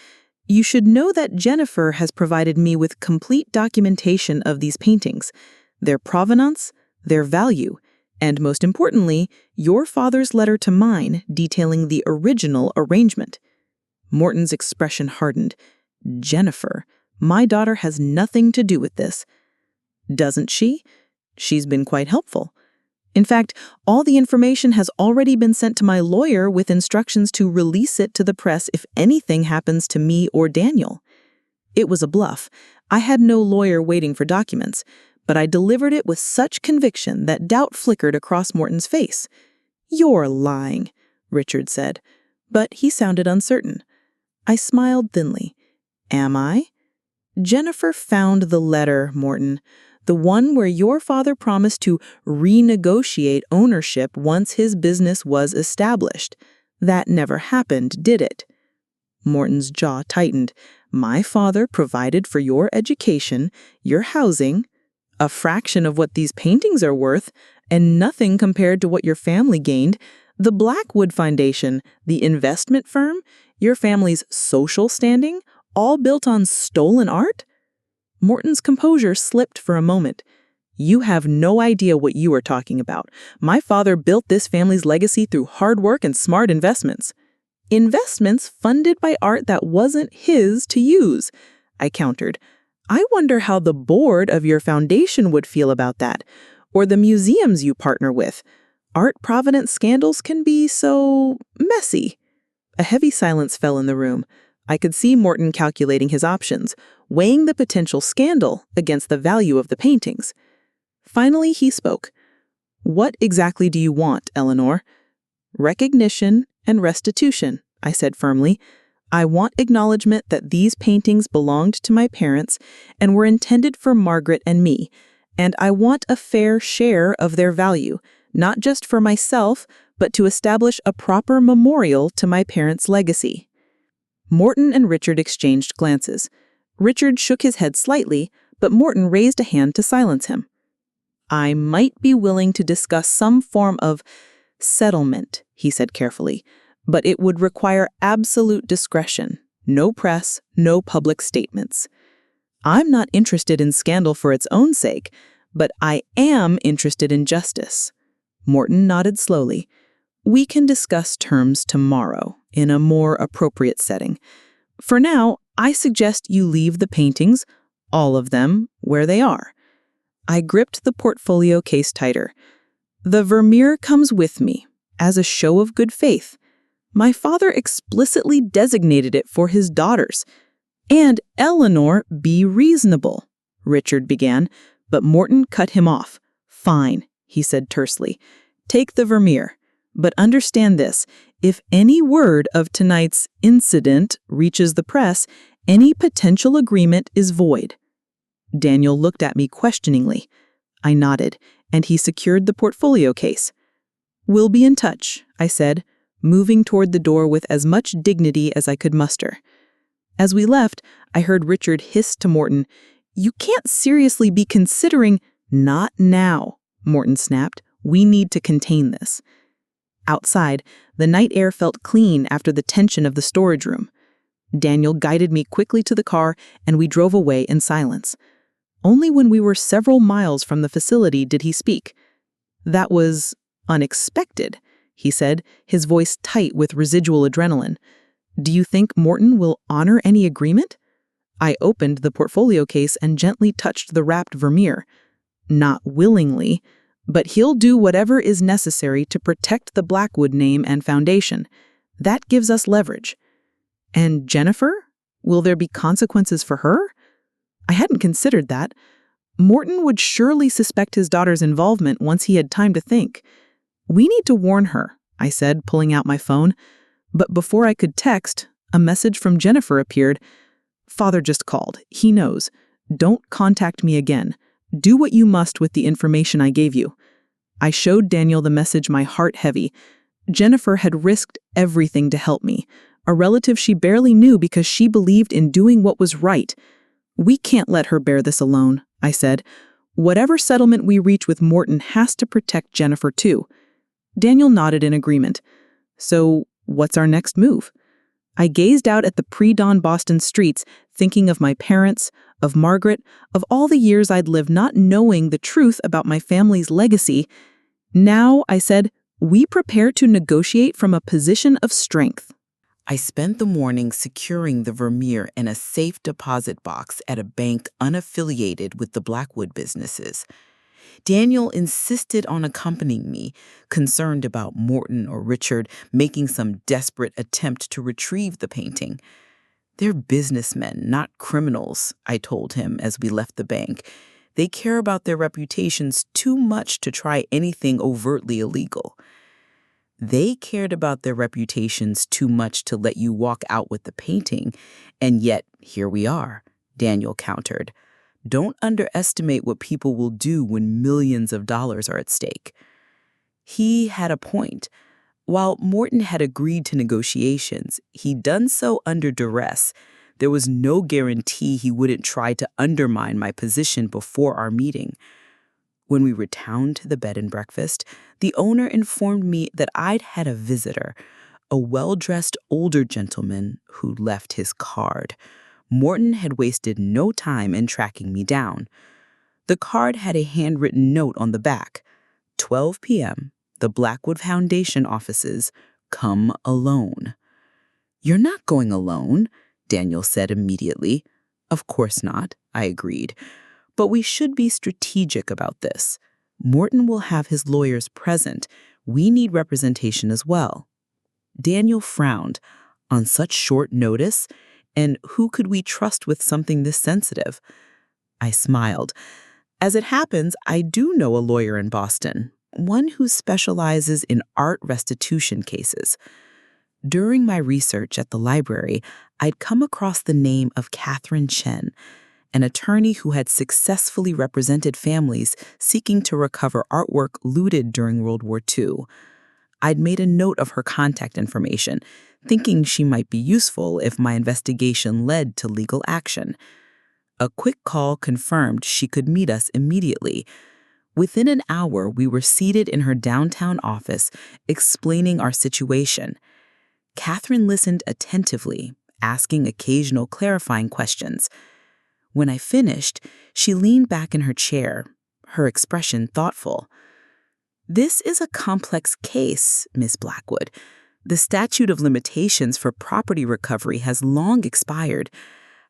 you should know that Jennifer has provided me with complete documentation of these paintings, their provenance, their value, and most importantly, your father's letter to mine detailing the original arrangement." Morton's expression hardened. "Jennifer, my daughter has nothing to do with this." "Doesn't she? She's been quite helpful. In fact, all the information has already been sent to my lawyer with instructions to release it to the press if anything happens to me or Daniel." It was a bluff. I had no lawyer waiting for documents, but I delivered it with such conviction that doubt flickered across Morton's face. "You're lying," Richard said. But he sounded uncertain. I smiled thinly. Am I? Jennifer found the letter, Morton. The one where your father promised to renegotiate ownership once his business was established. That never happened, did it? Morton's jaw tightened. My father provided for your education, your housing, a fraction of what these paintings are worth, and nothing compared to what your family gained. The Blackwood Foundation, the investment firm, your family's social standing, all built on stolen art? Morton's composure slipped for a moment. You have no idea what you are talking about. My father built this family's legacy through hard work and smart investments. Investments funded by art that wasn't his to use, I countered. I wonder how the board of your foundation would feel about that, or the museums you partner with. Art provenance scandals can be so messy. A heavy silence fell in the room. I could see Morton calculating his options, weighing the potential scandal against the value of the paintings. Finally, he spoke. What exactly do you want, Eleanor? Recognition and restitution, I said firmly. I want acknowledgement that these paintings belonged to my parents and were intended for Margaret and me, and I want a fair share of their value, not just for myself, but to establish a proper memorial to my parents' legacy. Morton and Richard exchanged glances. Richard shook his head slightly, but Morton raised a hand to silence him. I might be willing to discuss some form of settlement, he said carefully, but it would require absolute discretion. No press, no public statements. I'm not interested in scandal for its own sake, but I am interested in justice. Morton nodded slowly. We can discuss terms tomorrow in a more appropriate setting. For now, I suggest you leave the paintings, all of them, where they are. I gripped the portfolio case tighter. The Vermeer comes with me, as a show of good faith. My father explicitly designated it for his daughters. And Eleanor, be reasonable, Richard began, but Morton cut him off. Fine, he said tersely. Take the Vermeer. But understand this, if any word of tonight's incident reaches the press, any potential agreement is void. Daniel looked at me questioningly. I nodded, and he secured the portfolio case. We'll be in touch, I said, moving toward the door with as much dignity as I could muster. As we left, I heard Richard hiss to Morton, You can't seriously be considering— Not now, Morton snapped. We need to contain this. Outside, the night air felt clean after the tension of the storage room. Daniel guided me quickly to the car, and we drove away in silence. Only when we were several miles from the facility did he speak. That was unexpected, he said, his voice tight with residual adrenaline. Do you think Morton will honor any agreement? I opened the portfolio case and gently touched the wrapped Vermeer. Not willingly, but he'll do whatever is necessary to protect the Blackwood name and foundation. That gives us leverage. And Jennifer? Will there be consequences for her? I hadn't considered that. Morton would surely suspect his daughter's involvement once he had time to think. We need to warn her, I said, pulling out my phone. But before I could text, a message from Jennifer appeared. Father just called. He knows. Don't contact me again. Do what you must with the information I gave you. I showed Daniel the message, my heart heavy. Jennifer had risked everything to help me, a relative she barely knew because she believed in doing what was right. We can't let her bear this alone, I said. Whatever settlement we reach with Morton has to protect Jennifer too. Daniel nodded in agreement. So, what's our next move? I gazed out at the pre-dawn Boston streets, thinking of my parents, of Margaret, of all the years I'd lived not knowing the truth about my family's legacy. Now, I said, we prepare to negotiate from a position of strength. I spent the morning securing the Vermeer in a safe deposit box at a bank unaffiliated with the Blackwood businesses. Daniel insisted on accompanying me, concerned about Morton or Richard making some desperate attempt to retrieve the painting. They're businessmen, not criminals, I told him as we left the bank. They care about their reputations too much to try anything overtly illegal. They cared about their reputations too much to let you walk out with the painting, and yet here we are, Daniel countered. Don't underestimate what people will do when millions of dollars are at stake. He had a point. While Morton had agreed to negotiations, he'd done so under duress. There was no guarantee he wouldn't try to undermine my position before our meeting. When we returned to the bed and breakfast, the owner informed me that I'd had a visitor, a well-dressed older gentleman who left his card. Morton had wasted no time in tracking me down. The card had a handwritten note on the back. 12 p.m., the Blackwood Foundation offices, come alone. You're not going alone, Daniel said immediately. Of course not, I agreed. But we should be strategic about this. Morton will have his lawyers present. We need representation as well. Daniel frowned. On such short notice? And who could we trust with something this sensitive? I smiled. As it happens, I do know a lawyer in Boston, one who specializes in art restitution cases. During my research at the library, I'd come across the name of Catherine Chen, an attorney who had successfully represented families seeking to recover artwork looted during World War II. I'd made a note of her contact information, thinking she might be useful if my investigation led to legal action. A quick call confirmed she could meet us immediately. Within an hour, we were seated in her downtown office, explaining our situation. Catherine listened attentively, asking occasional clarifying questions. When I finished, she leaned back in her chair, her expression thoughtful. This is a complex case, Miss Blackwood. The statute of limitations for property recovery has long expired.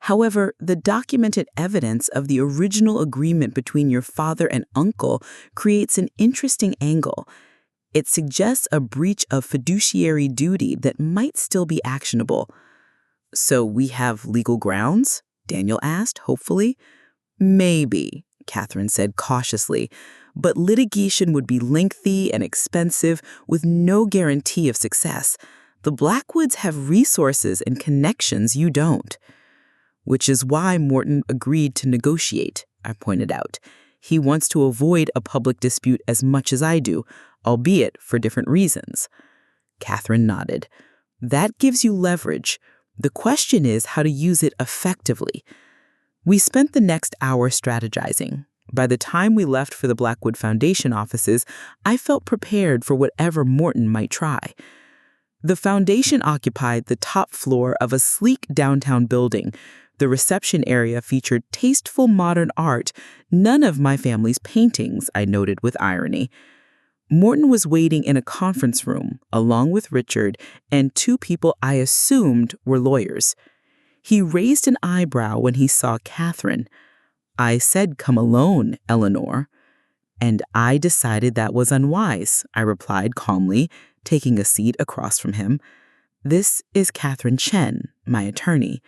However, the documented evidence of the original agreement between your father and uncle creates an interesting angle. It suggests a breach of fiduciary duty that might still be actionable. So we have legal grounds? Daniel asked, hopefully. Maybe, Catherine said cautiously, but litigation would be lengthy and expensive with no guarantee of success. The Blackwoods have resources and connections you don't. Which is why Morton agreed to negotiate, I pointed out. He wants to avoid a public dispute as much as I do, albeit for different reasons. Catherine nodded. That gives you leverage. The question is how to use it effectively. We spent the next hour strategizing. By the time we left for the Blackwood Foundation offices, I felt prepared for whatever Morton might try. The foundation occupied the top floor of a sleek downtown building. The reception area featured tasteful modern art, none of my family's paintings, I noted with irony. Morton was waiting in a conference room, along with Richard and two people I assumed were lawyers. He raised an eyebrow when he saw Catherine. I said, come alone, Eleanor. And I decided that was unwise, I replied calmly, taking a seat across from him. This is Catherine Chen, my attorney.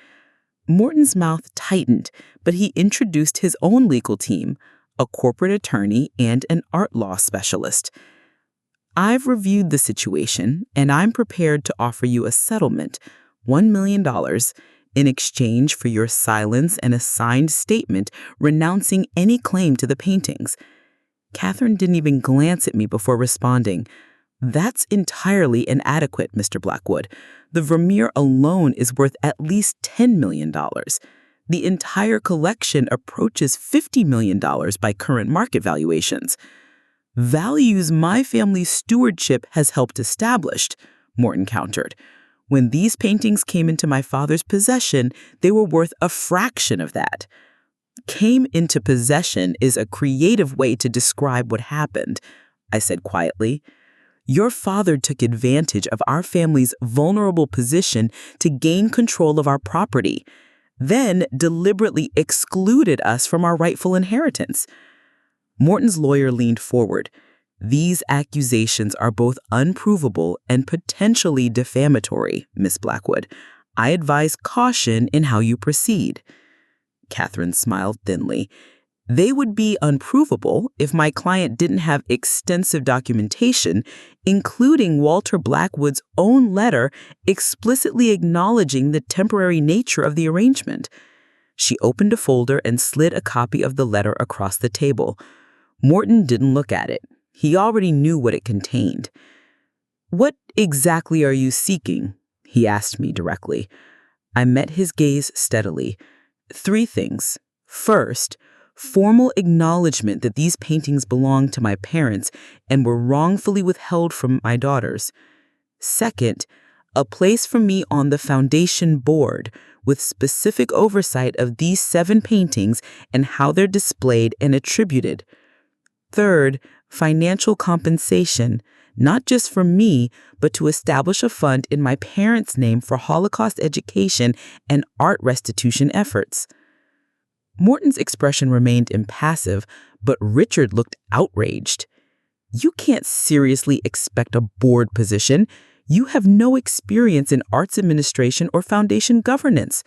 Morton's mouth tightened, but he introduced his own legal team, a corporate attorney and an art law specialist. I've reviewed the situation, and I'm prepared to offer you a settlement, $1 million, in exchange for your silence and a signed statement renouncing any claim to the paintings. Catherine didn't even glance at me before responding. That's entirely inadequate, Mr. Blackwood. The Vermeer alone is worth at least $10 million. The entire collection approaches $50 million by current market valuations. Values my family's stewardship has helped establish, Morton countered. When these paintings came into my father's possession, they were worth a fraction of that. Came into possession is a creative way to describe what happened, I said quietly. Your father took advantage of our family's vulnerable position to gain control of our property, then deliberately excluded us from our rightful inheritance. Morton's lawyer leaned forward. These accusations are both unprovable and potentially defamatory, Miss Blackwood. I advise caution in how you proceed. Catherine smiled thinly. They would be unprovable if my client didn't have extensive documentation, including Walter Blackwood's own letter explicitly acknowledging the temporary nature of the arrangement. She opened a folder and slid a copy of the letter across the table. Morton didn't look at it. He already knew what it contained. "What exactly are you seeking?" he asked me directly. I met his gaze steadily. 3 things. First, formal acknowledgement that these paintings belonged to my parents and were wrongfully withheld from my daughters. Second, a place for me on the foundation board with specific oversight of these 7 paintings and how they're displayed and attributed. Third, financial compensation, not just for me, but to establish a fund in my parents' name for Holocaust education and art restitution efforts. Morton's expression remained impassive, but Richard looked outraged. "You can't seriously expect a board position. You have no experience in arts administration or foundation governance."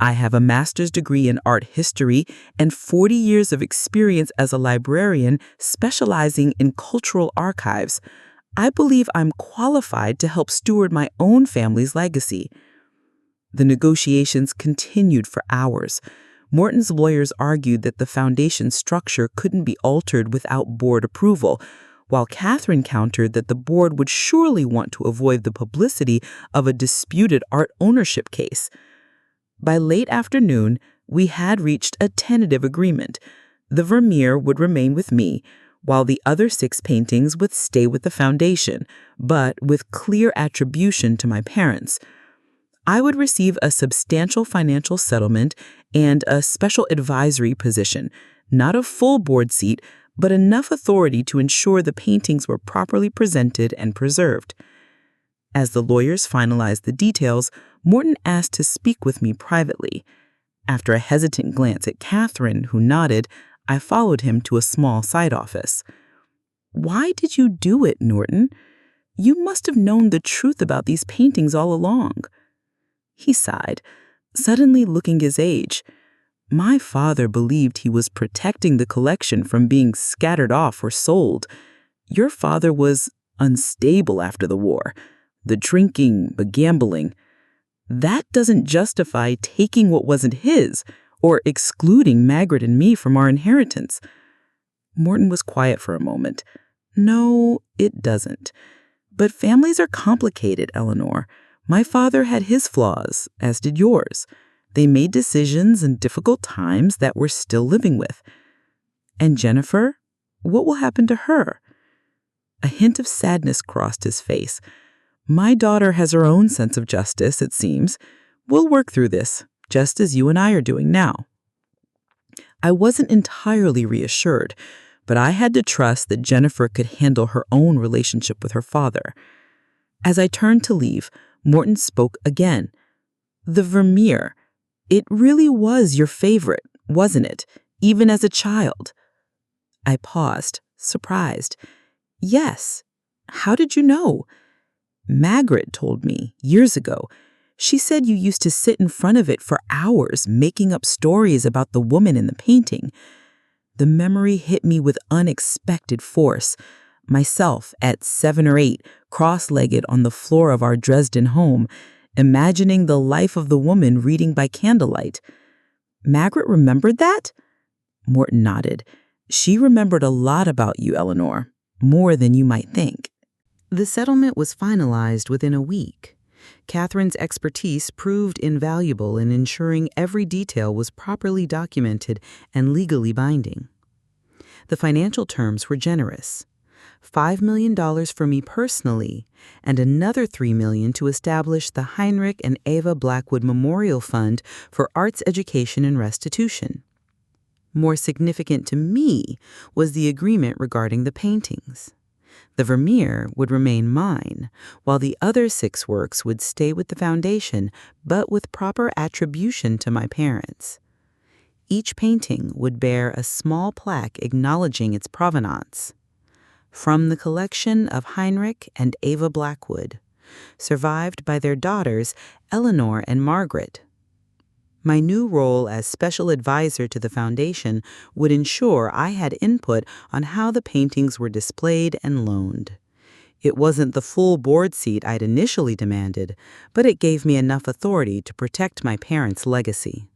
"I have a master's degree in art history and 40 years of experience as a librarian specializing in cultural archives. I believe I'm qualified to help steward my own family's legacy." The negotiations continued for hours. Morton's lawyers argued that the foundation structure couldn't be altered without board approval, while Catherine countered that the board would surely want to avoid the publicity of a disputed art ownership case. By late afternoon, we had reached a tentative agreement. The Vermeer would remain with me, while the other 6 paintings would stay with the foundation, but with clear attribution to my parents. I would receive a substantial financial settlement and a special advisory position, not a full board seat, but enough authority to ensure the paintings were properly presented and preserved. As the lawyers finalized the details, Morton asked to speak with me privately. After a hesitant glance at Catherine, who nodded, I followed him to a small side office. "Why did you do it, Norton? You must have known the truth about these paintings all along." He sighed, suddenly looking his age. "My father believed he was protecting the collection from being scattered off or sold. Your father was unstable after the war. The drinking, the gambling. That doesn't justify taking what wasn't his or excluding Margaret and me from our inheritance." Morton was quiet for a moment. "No, it doesn't. But families are complicated, Eleanor. My father had his flaws, as did yours. They made decisions in difficult times that we're still living with. And Jennifer, what will happen to her?" A hint of sadness crossed his face. "My daughter has her own sense of justice, it seems. We'll work through this, just as you and I are doing now." I wasn't entirely reassured, but I had to trust that Jennifer could handle her own relationship with her father. As I turned to leave, Morton spoke again. "The Vermeer. It really was your favorite, wasn't it, even as a child?" I paused, surprised. "Yes. How did you know?" "Margaret told me, years ago. She said you used to sit in front of it for hours making up stories about the woman in the painting." The memory hit me with unexpected force. Myself, at 7 or 8, cross-legged on the floor of our Dresden home, imagining the life of the woman reading by candlelight. "Margaret remembered that?" Morton nodded. "She remembered a lot about you, Eleanor, more than you might think." The settlement was finalized within a week. Catherine's expertise proved invaluable in ensuring every detail was properly documented and legally binding. The financial terms were generous. $5 million for me personally, and another $3 million to establish the Heinrich and Eva Blackwood Memorial Fund for arts education and restitution. More significant to me was the agreement regarding the paintings. The Vermeer would remain mine, while the other 6 works would stay with the foundation, but with proper attribution to my parents. Each painting would bear a small plaque acknowledging its provenance. From the collection of Heinrich and Eva Blackwood, survived by their daughters Eleanor and Margaret. My new role as special advisor to the foundation would ensure I had input on how the paintings were displayed and loaned. It wasn't the full board seat I'd initially demanded, but it gave me enough authority to protect my parents' legacy.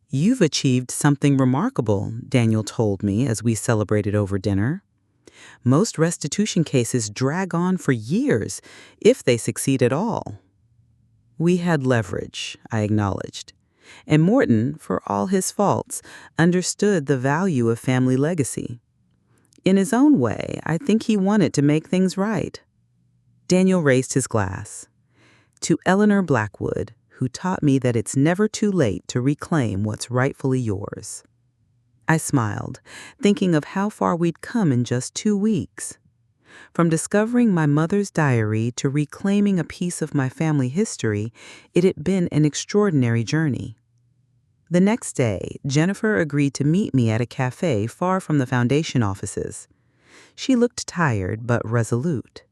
"You've achieved something remarkable," Daniel told me as we celebrated over dinner. "Most restitution cases drag on for years, if they succeed at all." We had leverage, I acknowledged. And Morton, for all his faults, understood the value of family legacy. In his own way, I think he wanted to make things right. Daniel raised his glass. "To Eleanor Blackwood, who taught me that it's never too late to reclaim what's rightfully yours." I smiled, thinking of how far we'd come in just 2 weeks. From discovering my mother's diary to reclaiming a piece of my family history, it had been an extraordinary journey. The next day, Jennifer agreed to meet me at a cafe far from the foundation offices. She looked tired but resolute.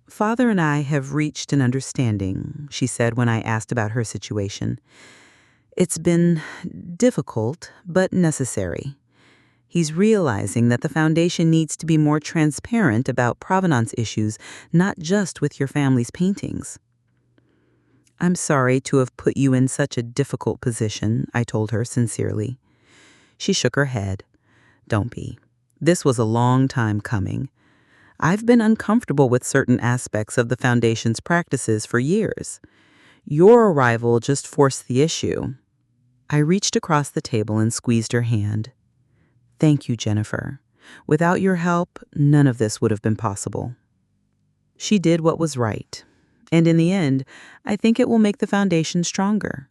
"Father and I have reached an understanding," she said when I asked about her situation. "It's been difficult, but necessary. He's realizing that the foundation needs to be more transparent about provenance issues, not just with your family's paintings." "I'm sorry to have put you in such a difficult position," I told her sincerely. She shook her head. "Don't be. This was a long time coming. I've been uncomfortable with certain aspects of the foundation's practices for years. Your arrival just forced the issue." I reached across the table and squeezed her hand. "Thank you, Jennifer. Without your help, none of this would have been possible." She did what was right, and in the end, I think it will make the foundation stronger.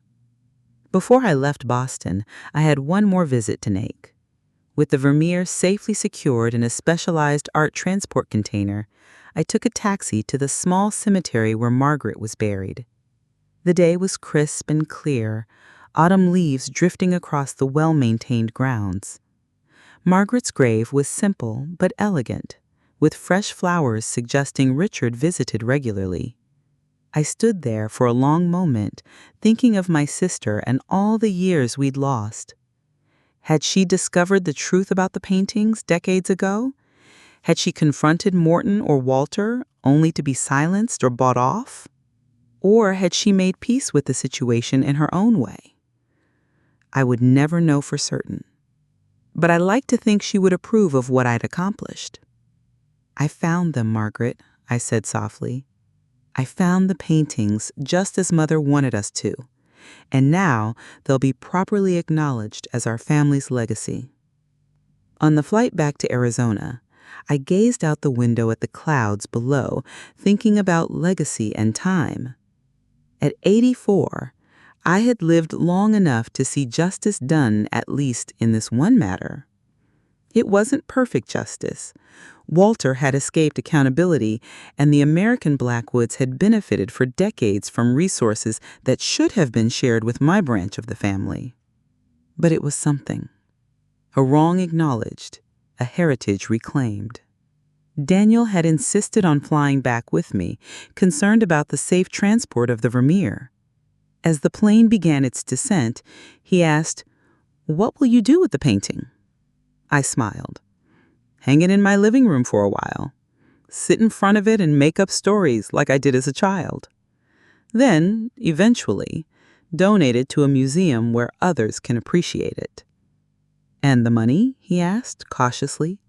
Before I left Boston, I had one more visit to make. With the Vermeer safely secured in a specialized art transport container, I took a taxi to the small cemetery where Margaret was buried. The day was crisp and clear, autumn leaves drifting across the well-maintained grounds. Margaret's grave was simple but elegant, with fresh flowers suggesting Richard visited regularly. I stood there for a long moment, thinking of my sister and all the years we'd lost. Had she discovered the truth about the paintings decades ago? Had she confronted Morton or Walter only to be silenced or bought off? Or had she made peace with the situation in her own way? I would never know for certain. But I like to think she would approve of what I'd accomplished. "I found them, Margaret," I said softly. "I found the paintings just as Mother wanted us to, and now they'll be properly acknowledged as our family's legacy." On the flight back to Arizona, I gazed out the window at the clouds below, thinking about legacy and time. At 84, I had lived long enough to see justice done, at least in this one matter. It wasn't perfect justice. Walter had escaped accountability, and the American Blackwoods had benefited for decades from resources that should have been shared with my branch of the family. But it was something. A wrong acknowledged, a heritage reclaimed. Daniel had insisted on flying back with me, concerned about the safe transport of the Vermeer. As the plane began its descent, he asked, "What will you do with the painting?" I smiled. "Hang it in my living room for a while. Sit in front of it and make up stories like I did as a child. Then, eventually, donate it to a museum where others can appreciate it." "And the money?" he asked, cautiously.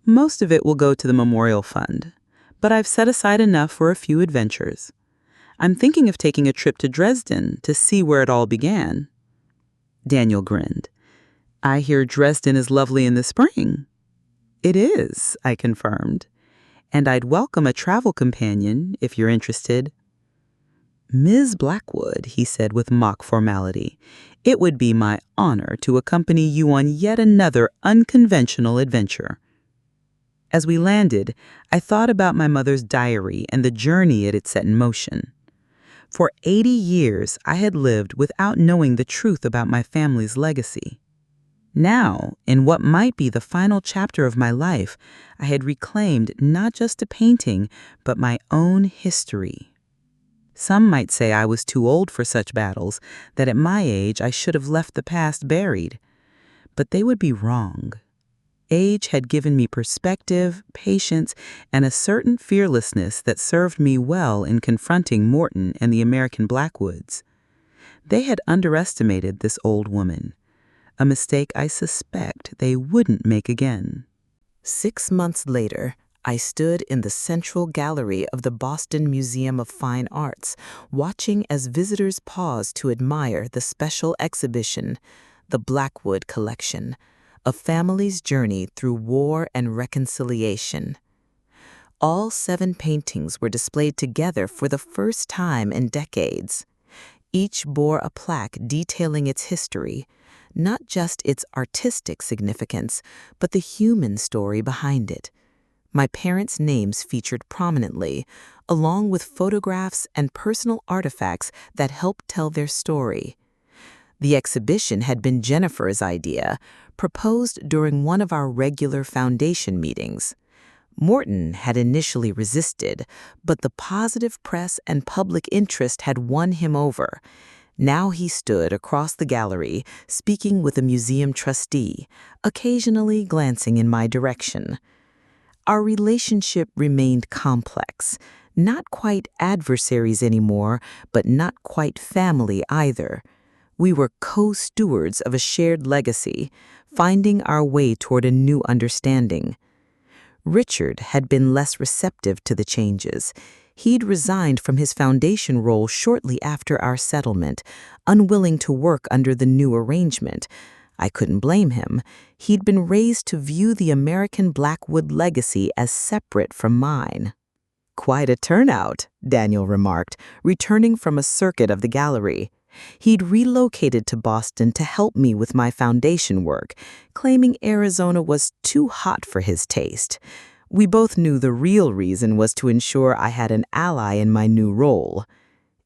"Most of it will go to the memorial fund, but I've set aside enough for a few adventures. I'm thinking of taking a trip to Dresden to see where it all began." Daniel grinned. "I hear Dresden is lovely in the spring." "It is," I confirmed. "And I'd welcome a travel companion if you're interested." "Ms. Blackwood," he said with mock formality, "it would be my honor to accompany you on yet another unconventional adventure." As we landed, I thought about my mother's diary and the journey it had set in motion. For 80 years, I had lived without knowing the truth about my family's legacy. Now, in what might be the final chapter of my life, I had reclaimed not just a painting, but my own history. Some might say I was too old for such battles, that at my age I should have left the past buried. But they would be wrong. Age had given me perspective, patience, and a certain fearlessness that served me well in confronting Morton and the American Blackwoods. They had underestimated this old woman, a mistake I suspect they wouldn't make again. 6 months later, I stood in the central gallery of the Boston Museum of Fine Arts, watching as visitors paused to admire the special exhibition, the Blackwood Collection, A Family's Journey Through War and Reconciliation. All 7 paintings were displayed together for the first time in decades. Each bore a plaque detailing its history, not just its artistic significance, but the human story behind it. My parents' names featured prominently, along with photographs and personal artifacts that helped tell their story. The exhibition had been Jennifer's idea, proposed during one of our regular foundation meetings. Morton had initially resisted, but the positive press and public interest had won him over. Now he stood across the gallery, speaking with a museum trustee, occasionally glancing in my direction. Our relationship remained complex, not quite adversaries anymore, but not quite family either. We were co-stewards of a shared legacy, finding our way toward a new understanding. Richard had been less receptive to the changes. He'd resigned from his foundation role shortly after our settlement, unwilling to work under the new arrangement. I couldn't blame him. He'd been raised to view the American Blackwood legacy as separate from mine. "Quite a turnout," Daniel remarked, returning from a circuit of the gallery. He'd relocated to Boston to help me with my foundation work, claiming Arizona was too hot for his taste. We both knew the real reason was to ensure I had an ally in my new role.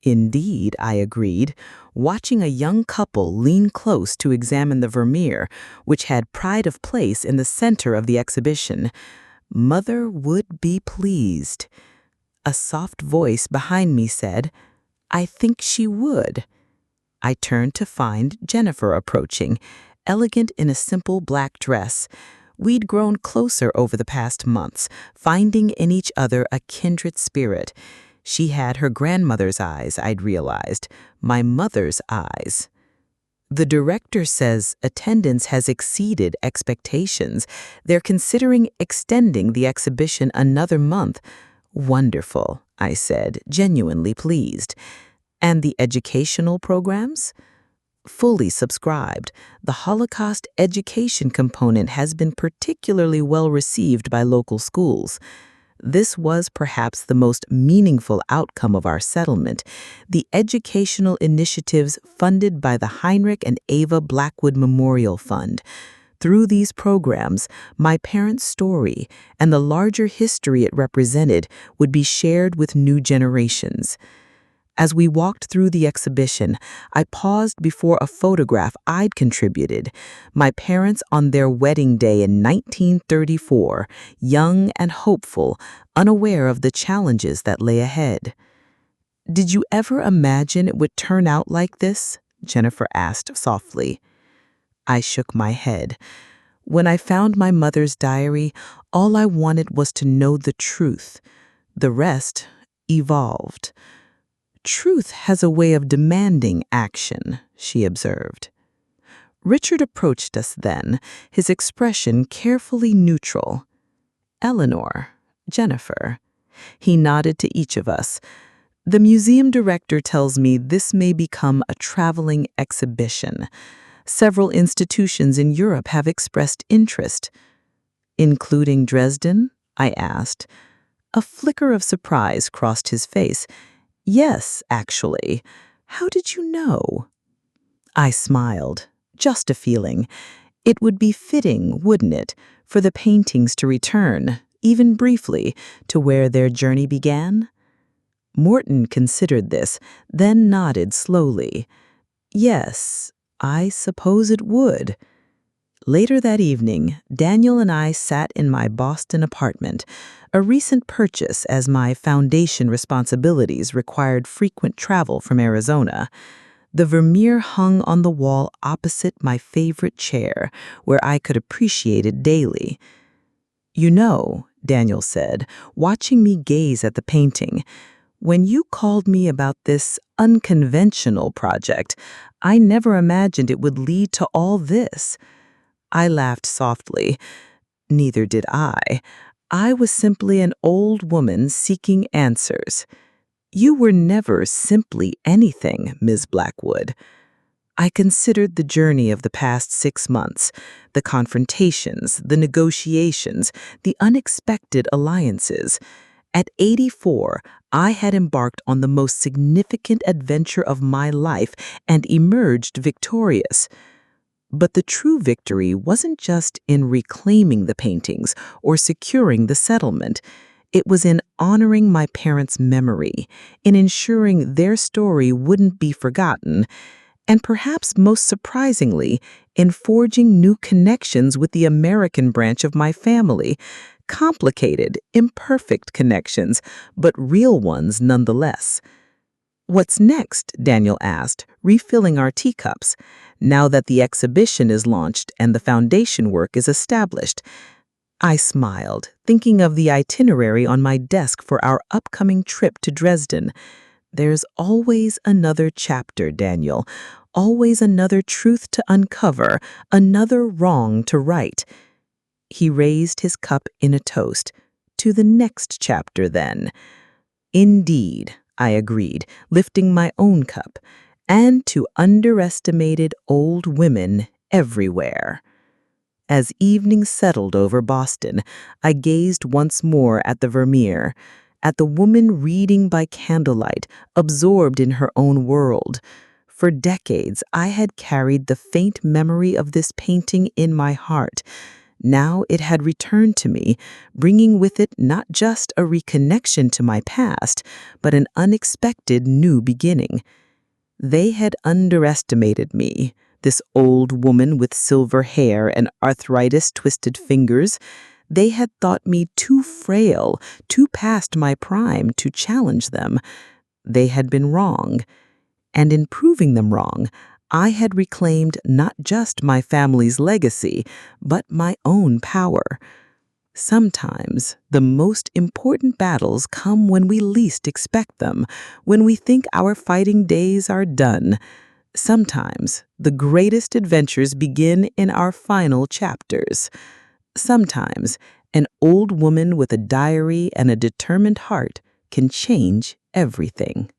Indeed, I agreed, watching a young couple lean close to examine the Vermeer, which had pride of place in the center of the exhibition. Mother would be pleased. A soft voice behind me said, "I think she would." I turned to find Jennifer approaching, elegant in a simple black dress. We'd grown closer over the past months, finding in each other a kindred spirit. She had her grandmother's eyes, I'd realized, my mother's eyes. "The director says attendance has exceeded expectations. They're considering extending the exhibition another month." "Wonderful," I said, genuinely pleased. "And the educational programs?" "Fully subscribed. The Holocaust education component has been particularly well received by local schools." This was perhaps the most meaningful outcome of our settlement, the educational initiatives funded by the Heinrich and Ava Blackwood Memorial Fund. Through these programs, my parents' story and the larger history it represented would be shared with new generations. As we walked through the exhibition, I paused before a photograph I'd contributed, my parents on their wedding day in 1934, young and hopeful, unaware of the challenges that lay ahead. "Did you ever imagine it would turn out like this?" Jennifer asked softly. I shook my head. When I found my mother's diary, all I wanted was to know the truth. The rest evolved. "Truth has a way of demanding action," she observed. Richard approached us then, his expression carefully neutral. "Eleanor, Jennifer." He nodded to each of us. "The museum director tells me this may become a traveling exhibition. Several institutions in Europe have expressed interest." "Including Dresden?" I asked. A flicker of surprise crossed his face. "Yes, actually. How did you know?" I smiled. Just a feeling. It would be fitting, wouldn't it, for the paintings to return, even briefly, to where their journey began? Morton considered this, then nodded slowly. "Yes, I suppose it would." Later that evening, Daniel and I sat in my Boston apartment, a recent purchase as my foundation responsibilities required frequent travel from Arizona. The Vermeer hung on the wall opposite my favorite chair, where I could appreciate it daily. "You know," Daniel said, watching me gaze at the painting, "when you called me about this unconventional project, I never imagined it would lead to all this." I laughed softly. Neither did I. I was simply an old woman seeking answers. "You were never simply anything, Ms. Blackwood." I considered the journey of the past 6 months, the confrontations, the negotiations, the unexpected alliances. At 84, I had embarked on the most significant adventure of my life and emerged victorious. But the true victory wasn't just in reclaiming the paintings or securing the settlement. It was in honoring my parents' memory, in ensuring their story wouldn't be forgotten, and perhaps most surprisingly, in forging new connections with the American branch of my family. Complicated, imperfect connections, but real ones nonetheless. "What's next?" Daniel asked, refilling our teacups. "Now that the exhibition is launched and the foundation work is established." I smiled, thinking of the itinerary on my desk for our upcoming trip to Dresden. "There's always another chapter, Daniel. Always another truth to uncover, another wrong to right." He raised his cup in a toast. "To the next chapter, then." "Indeed," I agreed, lifting my own cup. "And to underestimated old women everywhere." As evening settled over Boston, I gazed once more at the Vermeer, at the woman reading by candlelight, absorbed in her own world. For decades, I had carried the faint memory of this painting in my heart. Now it had returned to me, bringing with it not just a reconnection to my past, but an unexpected new beginning. They had underestimated me, this old woman with silver hair and arthritis-twisted fingers. They had thought me too frail, too past my prime to challenge them. They had been wrong. And in proving them wrong, I had reclaimed not just my family's legacy, but my own power. Sometimes the most important battles come when we least expect them, when we think our fighting days are done. Sometimes the greatest adventures begin in our final chapters. Sometimes an old woman with a diary and a determined heart can change everything.